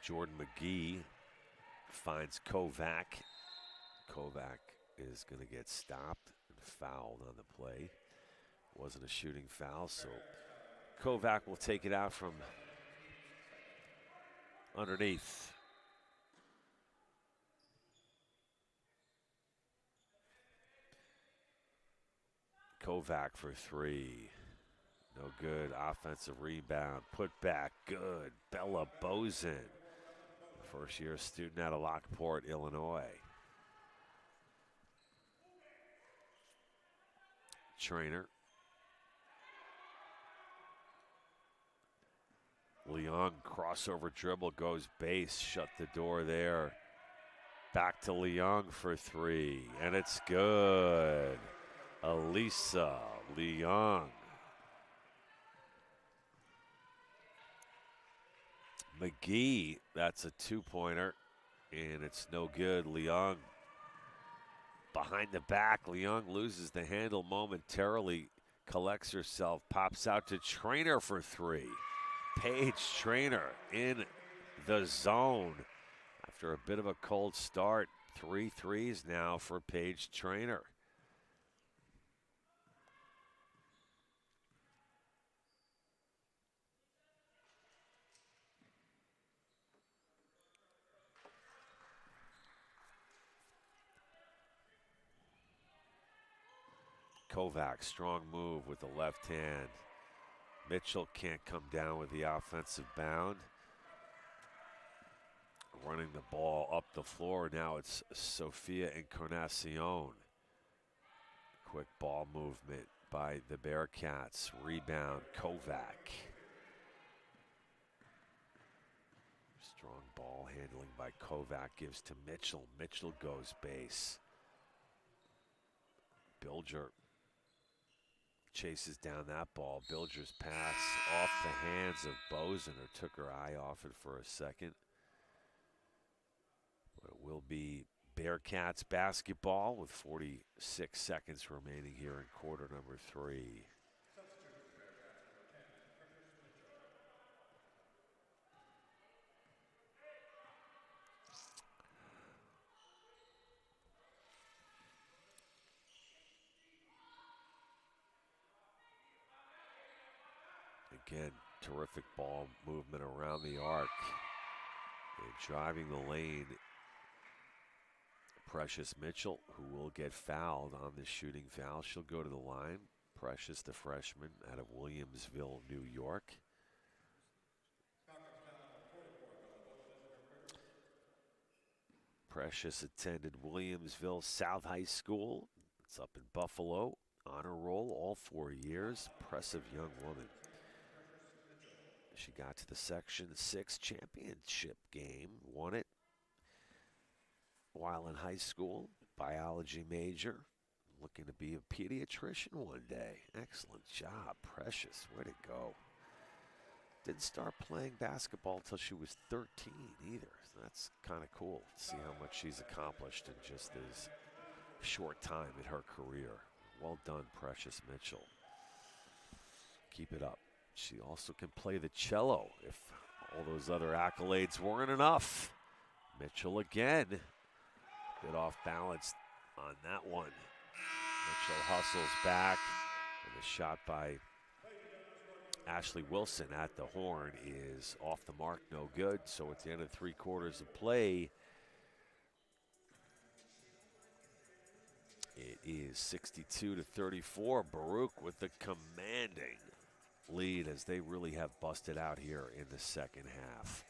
Jordan McGee finds Kovac. Kovac is going to get stopped and fouled on the play. Wasn't a shooting foul, so Kovac will take it out from underneath. Kovac for 3. No good. Offensive rebound. Put back. Good. Bella Bozen, first-year student out of Lockport, Illinois. Trainer. Leung, crossover dribble, goes base, shut the door there. Back to Leung for three, and it's good. Elisa Leung. McGee, that's a two-pointer, and it's no good. Leung behind the back. Leung loses the handle momentarily, collects herself, pops out to Trainer for three. Paige Trainer in the zone after a bit of a cold start. 3 threes now for Paige Trainer. Kovac, strong move with the left hand. Mitchell can't come down with the offensive bound. Running the ball up the floor. Now it's Sofia Encarnacion. Quick ball movement by the Bearcats. Rebound, Kovac. Strong ball handling by Kovac gives to Mitchell. Mitchell goes base. Bilger chases down that ball. Bilger's pass off the hands of Bozener. Took her eye off it for a second. But it will be Bearcats basketball with 46 seconds remaining here in quarter number 3. Again, terrific ball movement around the arc. And driving the lane, Precious Mitchell, who will get fouled on this shooting foul. She'll go to the line. Precious, the freshman out of Williamsville, New York. Precious attended Williamsville South High School. It's up in Buffalo. Honor roll all 4 years. Impressive young woman. She got to the Section 6 championship game, won it while in high school. Biology major, looking to be a pediatrician one day. Excellent job, Precious. Way to go. Didn't start playing basketball until she was 13 either. So that's kind of cool to see how much she's accomplished in just this short time in her career. Well done, Precious Mitchell. Keep it up. She also can play the cello if all those other accolades weren't enough. Mitchell again. Bit off balance on that one. Mitchell hustles back. And the shot by Ashley Wilson at the horn is off the mark, no good. So at the end of 3 quarters of play, it is 62-34. Baruch with the commanding lead as they really have busted out here in the second half.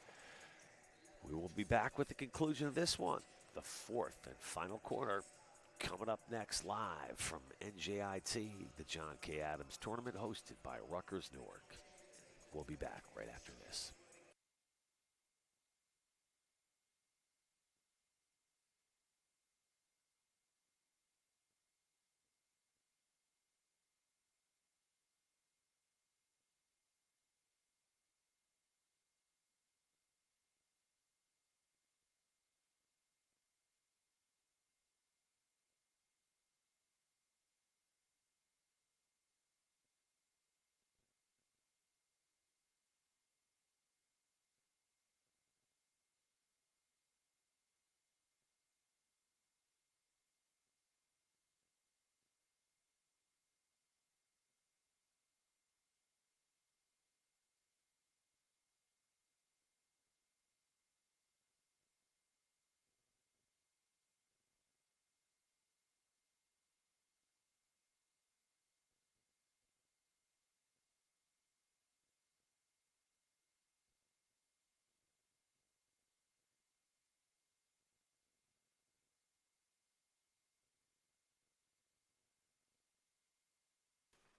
We will be back with the conclusion of this one, the 4th and final quarter, coming up next live from NJIT, the John K. Adams Tournament hosted by Rutgers Newark. We'll be back right after this.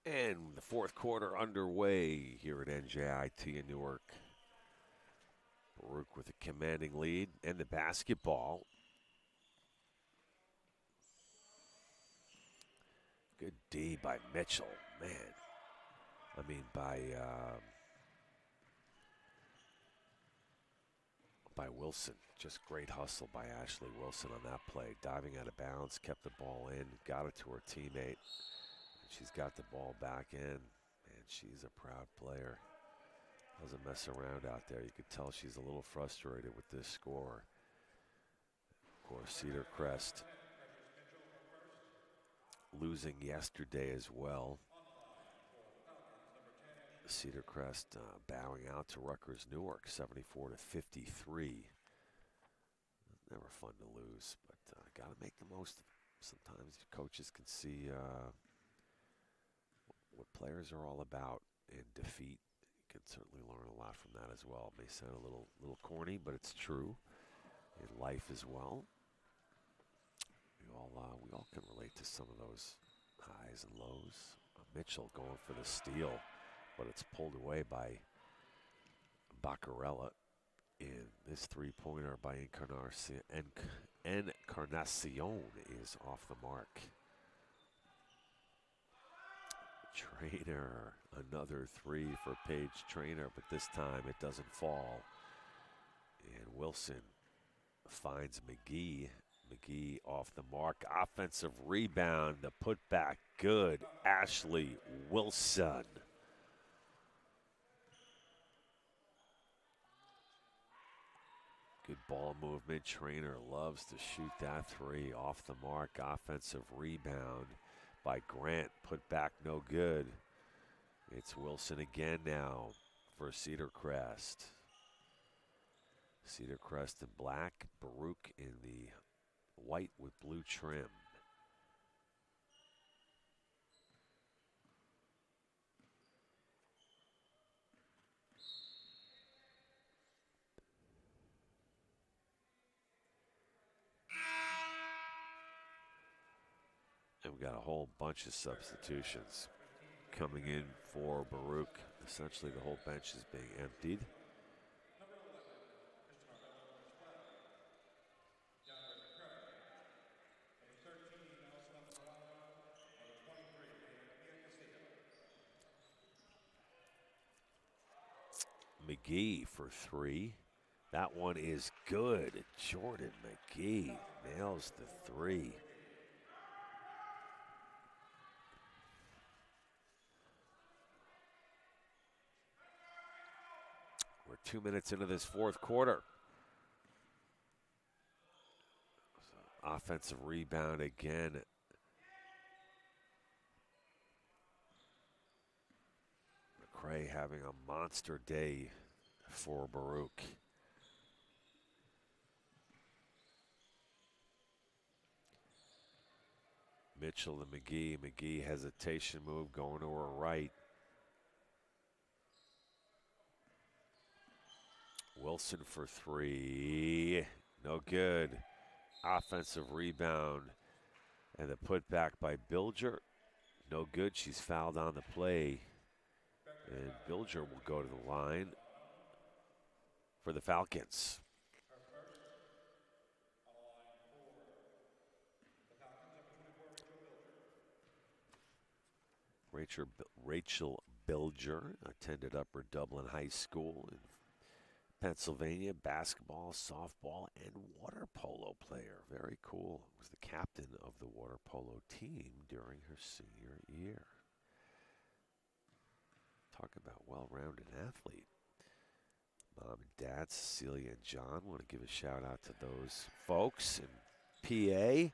And the 4th quarter underway here at NJIT in Newark. Baruch with a commanding lead and the basketball. Good D by Mitchell, man. I mean, by Wilson. Just great hustle by Ashley Wilson on that play. Diving out of bounds, kept the ball in, got it to her teammate. She's got the ball back in, and she's a proud player. Doesn't mess around out there. You could tell she's a little frustrated with this score. Of course, Cedar Crest losing yesterday as well. Cedar Crest bowing out to Rutgers Newark, 74-53. Never fun to lose, but got to make the most of it. Sometimes coaches can see what players are all about in defeat. You can certainly learn a lot from that as well. It may sound a little corny, but it's true in life as well. We all can relate to some of those highs and lows. Mitchell going for the steal, but it's pulled away by Baccarella. And this three-pointer by Encarnacion is off the mark. Trainer, another three for Paige Trainer, but this time it doesn't fall. And Wilson finds McGee. McGee off the mark. Offensive rebound. The putback good. Ashley Wilson. Good ball movement. Trainer loves to shoot that three off the mark. Offensive rebound by Grant. Put back no good. It's Wilson again now for Cedar Crest. Cedar Crest in black. Baruch in the white with blue trim. And we got a whole bunch of substitutions coming in for Baruch. Essentially the whole bench is being emptied. McGee for three. That one is good. Jordan McGee nails the three. We're 2 minutes into this fourth quarter. So offensive rebound again. McCray having a monster day for Baruch. Mitchell and McGee. McGee hesitation move going to her right. Wilson for three. No good. Offensive rebound. And the putback by Bilger. No good. She's fouled on the play. And Bilger will go to the line for the Falcons. Rachel Bilger attended Upper Dublin High School in Pennsylvania. Basketball, softball, and water polo player. Very cool. Was the captain of the water polo team during her senior year. Talk about well-rounded athlete. Mom and Dad, Cecilia and John, want to give a shout out to those folks in PA.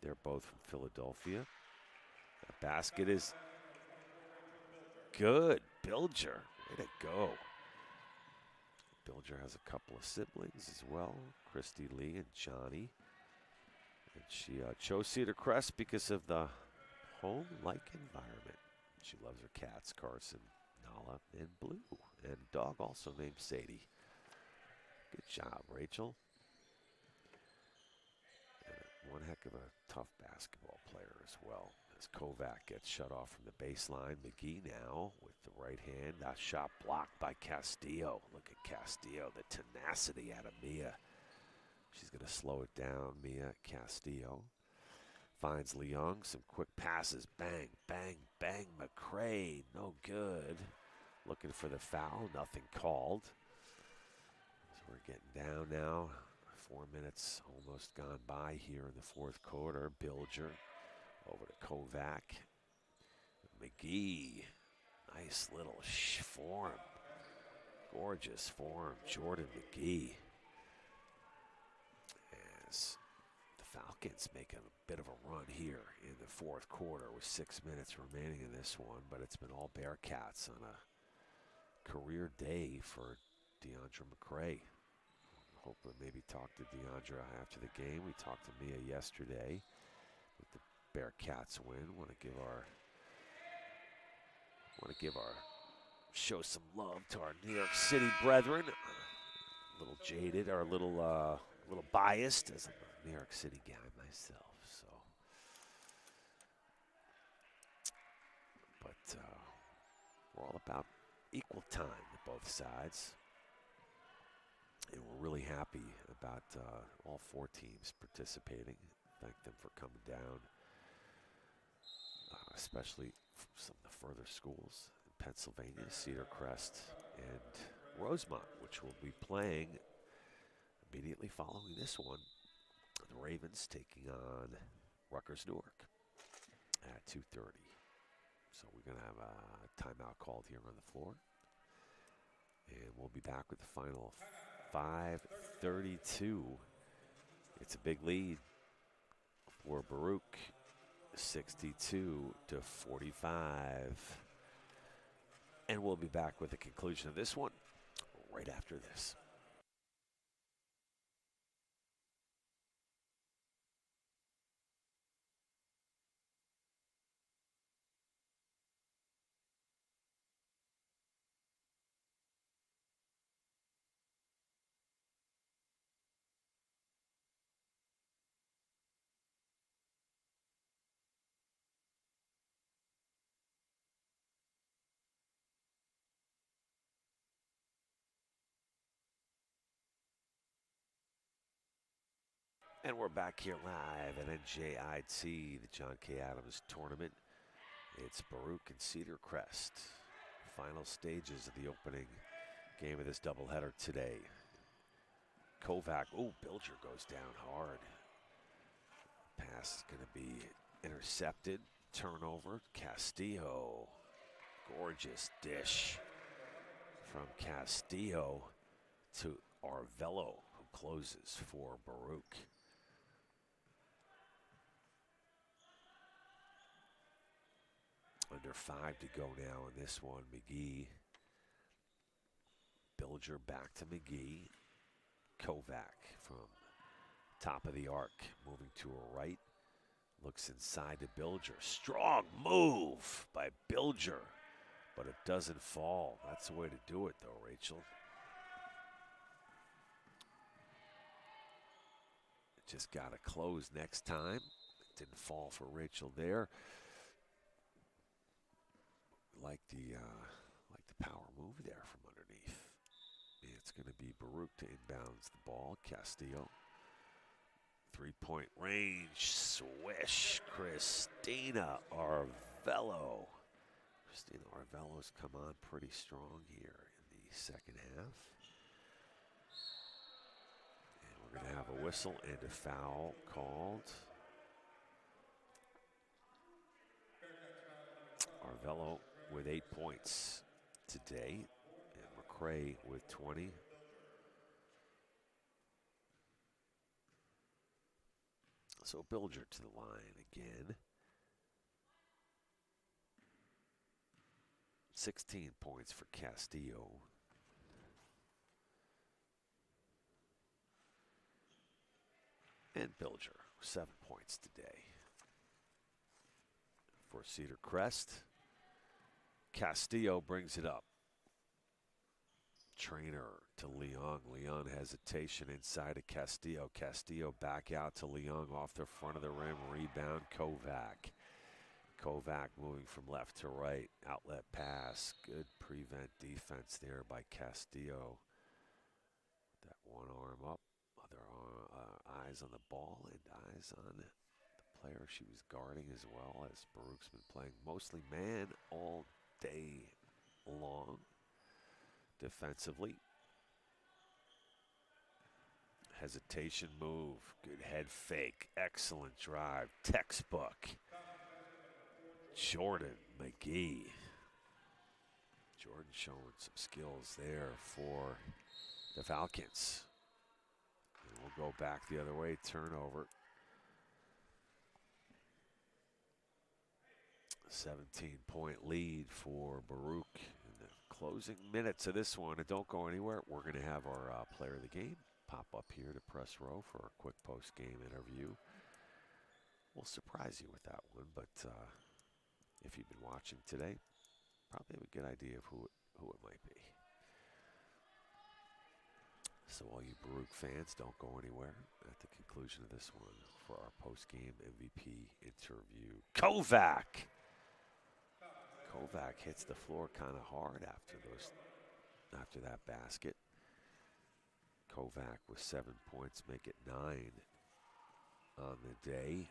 They're both from Philadelphia. That basket is good. Bilger, way to go. Bilger has a couple of siblings as well, Christy Lee and Johnny. And she chose Cedar Crest because of the home-like environment. She loves her cats, Carson, Nala, and Blue. And a dog also named Sadie. Good job, Rachel. And one heck of a tough basketball player as well. As Kovac gets shut off from the baseline. McGee now with the right hand. That shot blocked by Castillo. Look at Castillo, the tenacity out of Mia. She's going to slow it down. Mia Castillo finds Leung. Some quick passes. Bang, bang, bang. McCray, no good. Looking for the foul. Nothing called. So we're getting down now. 4 minutes almost gone by here in the fourth quarter. Bilger over to Kovac. McGee. Nice little form. Gorgeous form. Jordan McGee. As the Falcons make a bit of a run here in the fourth quarter with 6 minutes remaining in this one, but it's been all Bearcats on a career day for DeAndre McCray. Hope to maybe talk to DeAndre after the game. We talked to Mia yesterday with the Bearcats win. Want to give our show some love to our New York City brethren. A little jaded or a little biased as I'm a New York City guy myself. So, but we're all about equal time to both sides. And we're really happy about all 4 teams participating. Thank them for coming down, especially some of the further schools in Pennsylvania, Cedar, Crest, and Rosemont, which will be playing immediately following this one. The Ravens taking on Rutgers Newark at 2:30. So we're going to have a timeout called here on the floor. And we'll be back with the final 5:32. It's a big lead for Baruch, 62-45. And we'll be back with the conclusion of this one right after this. And we're back here live at NJIT, the John K. Adams tournament. It's Baruch and Cedar Crest. Final stages of the opening game of this doubleheader today. Kovac, Bilger goes down hard. Pass is going to be intercepted. Turnover, Castillo. Gorgeous dish from Castillo to Arvello, who closes for Baruch. Under 5 to go now in this one. McGee. Bilger back to McGee. Kovac from top of the arc, moving to a right. Looks inside to Bilger. Strong move by Bilger, but it doesn't fall. That's the way to do it, though, Rachel. Just got to close next time. It didn't fall for Rachel there. Like the power move there from underneath. It's going to be Baruch to inbounds the ball. Castillo. 3-point range. Swish. Christina Arvello. Christina Arvello's come on pretty strong here in the second half. And we're going to have a whistle and a foul called. Arvello with 8 points today, and McCray with 20. So Bilger to the line again. 16 points for Castillo. And Bilger, 7 points today. For Cedar Crest, Castillo brings it up. Trainer to Leung. Leung hesitation inside of Castillo. Castillo back out to Leung off the front of the rim. Rebound, Kovac. Kovac moving from left to right. Outlet pass. Good prevent defense there by Castillo. That one arm up. Other eyes on the ball and eyes on the player she was guarding as well, as Baruch's been playing mostly man all day long defensively. Hesitation move. Good head fake. Excellent drive. Textbook. Jordan McGee. Jordan showing some skills there for the Falcons. And we'll go back the other way. Turnover. 17-point lead for Baruch in the closing minutes of this one. And don't go anywhere. We're going to have our player of the game pop up here to press row for a quick post-game interview. We'll surprise you with that one, but if you've been watching today, probably have a good idea of who it might be. So all you Baruch fans, don't go anywhere at the conclusion of this one for our post-game MVP interview. Kovac! Kovac hits the floor kind of hard after that basket. Kovac with 7 points, make it 9 on the day.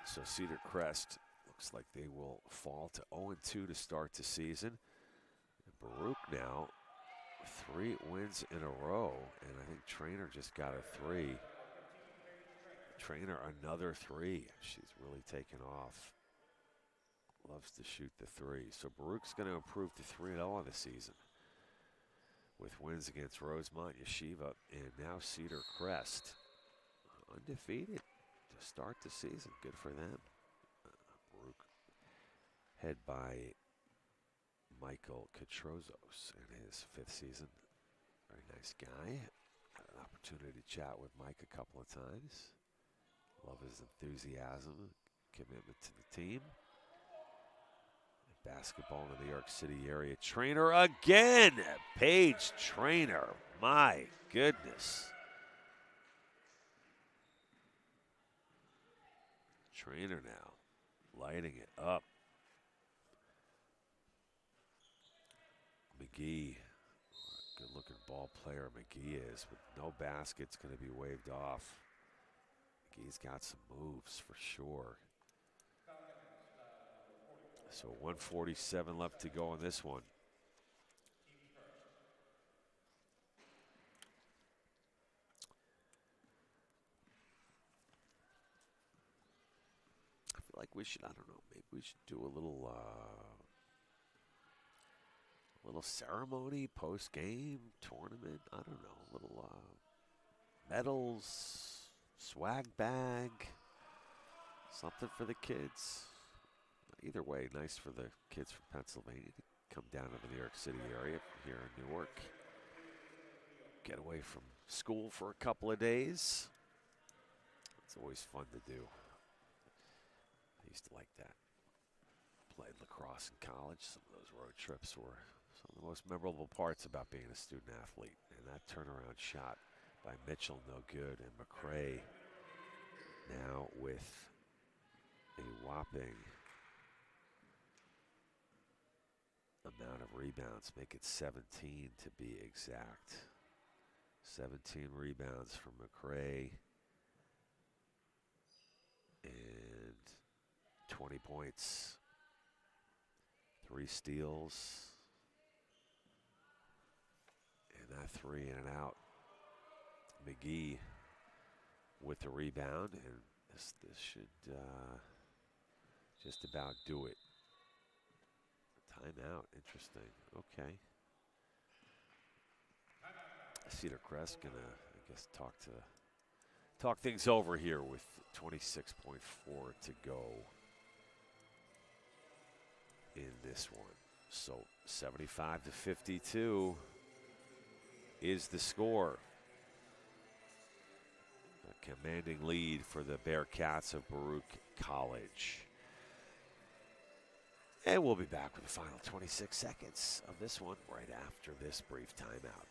So Cedar Crest looks like they will fall to 0-2 to start the season. And Baruch now 3 wins in a row, and I think Trainer just got a 3. Trainer another 3. She's really taken off. Loves to shoot the 3. So Baruch's going to improve to 3-0 on the season with wins against Rosemont, Yeshiva, and now Cedar Crest. Undefeated to start the season. Good for them. Baruch head by Michael Katrozos in his 5th season. Very nice guy. Had an opportunity to chat with Mike a couple of times. Love his enthusiasm, commitment to the team. Basketball in the New York City area. Trainer again. Paige Trainer. My goodness. Trainer now lighting it up. McGee. Good looking ball player McGee is, but no basket's going to be waved off. McGee's got some moves for sure. So 1:47 left to go on this one. I feel like we should, I don't know, maybe we should do a little ceremony post-game tournament. I don't know, a little medals, swag bag, something for the kids. Either way, nice for the kids from Pennsylvania to come down to the New York City area here in Newark. Get away from school for a couple of days. It's always fun to do. I used to like that. Played lacrosse in college. Some of those road trips were some of the most memorable parts about being a student athlete. And that turnaround shot by Mitchell, no good. And McRae now with a whopping amount of rebounds, make it 17 to be exact. 17 rebounds from McRae and 20 points, 3 steals, and that 3 in and out. McGee with the rebound, and this should just about do it. Timeout, interesting. Okay. Cedar Crest gonna, I guess, talk things over here with 26.4 to go in this one. So 75 to 52 is the score. A commanding lead for the Bearcats of Baruch College. And we'll be back with the final 26 seconds of this one right after this brief timeout.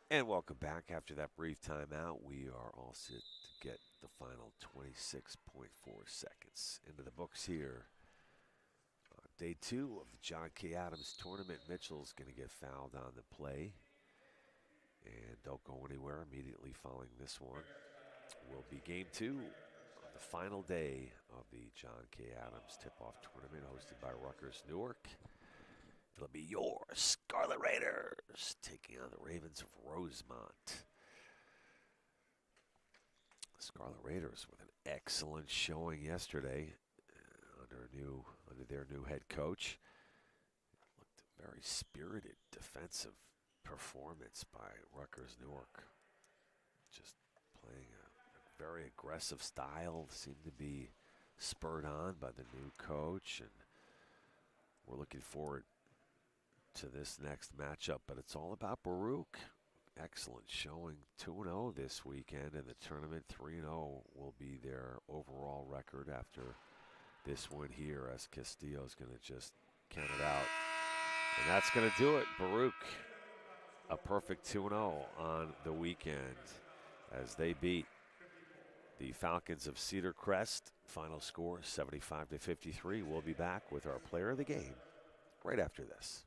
And welcome back. After that brief timeout, we are all set to get the final 26.4 seconds into the books here. Day 2 of the John K. Adams tournament. Mitchell's going to get fouled on the play. And don't go anywhere. Immediately following this one will be game 2 of the final day of the John K. Adams tip-off tournament hosted by Rutgers Newark. It'll be your Scarlet Raiders taking on the Ravens of Rosemont. The Scarlet Raiders with an excellent showing yesterday under their new head coach. Looked a very spirited defensive performance by Rutgers Newark. Just playing a very aggressive style, seemed to be spurred on by the new coach, and we're looking forward to this next matchup, but it's all about Baruch. Excellent showing, 2-0 this weekend in the tournament. 3-0 will be their overall record after this win here, as Castillo's going to just count it out. And that's going to do it. Baruch, a perfect 2-0 on the weekend as they beat the Falcons of Cedar Crest. Final score 75-53. We'll be back with our player of the game right after this.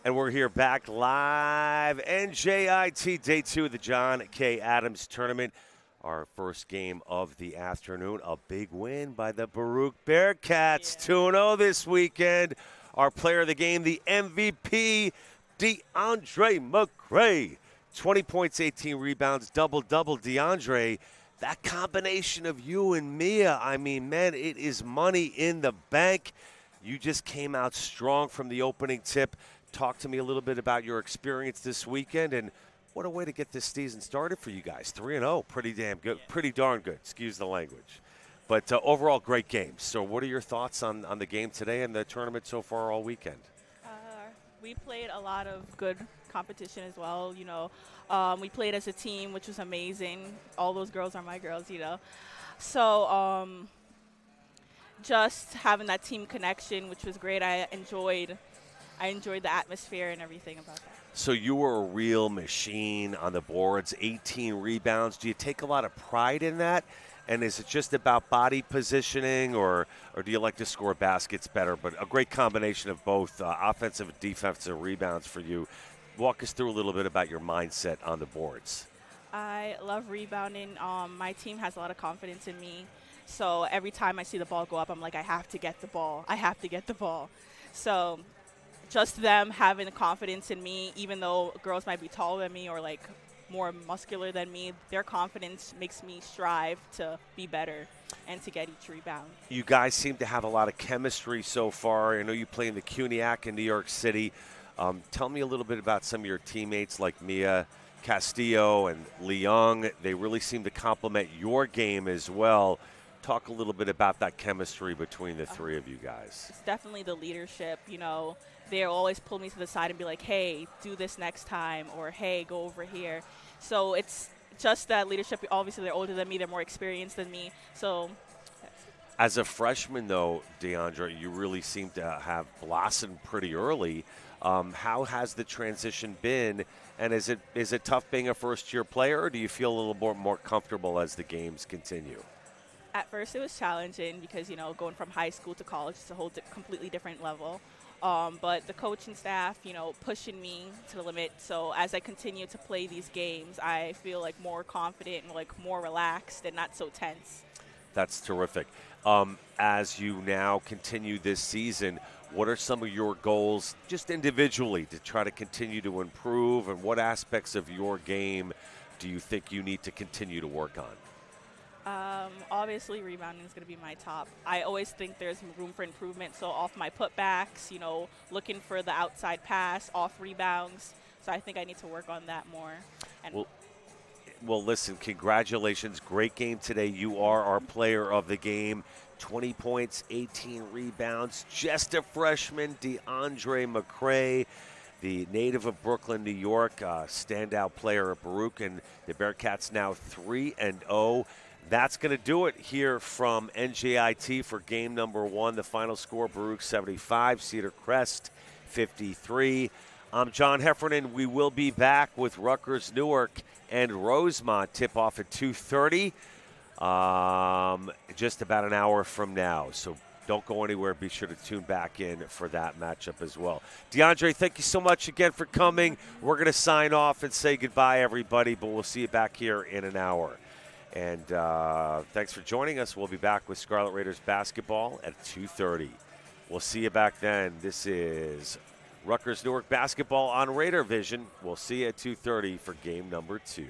And we're here back live, NJIT Day 2 of the John K. Adams Tournament. Our first game of the afternoon, a big win by the Baruch Bearcats, 2-0 this weekend. Our player of the game, the MVP, DeAndre McCray. 20 points, 18 rebounds, double-double. DeAndre, that combination of you and Mia, I mean, man, it is money in the bank. You just came out strong from the opening tip. Talk to me a little bit about your experience this weekend, and what a way to get this season started for you guys. 3-0, pretty damn good, pretty darn good, excuse the language. But overall, great games. So what are your thoughts on the game today and the tournament so far all weekend? We played a lot of good competition as well. We played as a team, which was amazing. All those girls are my girls. So just having that team connection, which was great. I enjoyed the atmosphere and everything about that. So you were a real machine on the boards, 18 rebounds. Do you take a lot of pride in that? And is it just about body positioning, or do you like to score baskets better? But a great combination of both offensive and defensive rebounds for you. Walk us through a little bit about your mindset on the boards. I love rebounding. My team has a lot of confidence in me. So every time I see the ball go up, I'm like, I have to get the ball. I have to get the ball. So just them having the confidence in me, even though girls might be taller than me or like more muscular than me, their confidence makes me strive to be better and to get each rebound. You guys seem to have a lot of chemistry so far. I know you play in the CUNYAC in New York City. Tell me a little bit about some of your teammates like Mia Castillo and Lee Young. They really seem to complement your game as well. Talk a little bit about that chemistry between the three of you guys. It's definitely the leadership. They'll always pull me to the side and be like, hey, do this next time, or hey, go over here. So it's just that leadership. Obviously, they're older than me. They're more experienced than me. So as a freshman, though, DeAndre, you really seem to have blossomed pretty early. How has the transition been, and is it tough being a first-year player, or do you feel a little more comfortable as the games continue? At first, it was challenging because, going from high school to college is a whole completely different level. But the coaching staff, pushing me to the limit. So as I continue to play these games, I feel like more confident and like more relaxed and not so tense. That's terrific. As you now continue this season, what are some of your goals just individually to try to continue to improve, and what aspects of your game do you think you need to continue to work on? Obviously, rebounding is going to be my top. I always think there's room for improvement. So off my putbacks, looking for the outside pass, off rebounds. So I think I need to work on that more. And well, listen, congratulations. Great game today. You are our player of the game. 20 points, 18 rebounds. Just a freshman, DeAndre McCray, the native of Brooklyn, New York, standout player at Baruch, and the Bearcats now 3-0. That's going to do it here from NJIT for game number 1. The final score, Baruch 75, Cedar Crest 53. I'm John Heffernan. We will be back with Rutgers Newark and Rosemont. Tip-off at 2:30, just about an hour from now. So don't go anywhere. Be sure to tune back in for that matchup as well. DeAndre, thank you so much again for coming. We're going to sign off and say goodbye, everybody, but we'll see you back here in an hour. And thanks for joining us. We'll be back with Scarlet Raiders basketball at 2:30. We'll see you back then. This is Rutgers Newark basketball on Raider Vision. We'll see you at 2:30 for game number 2.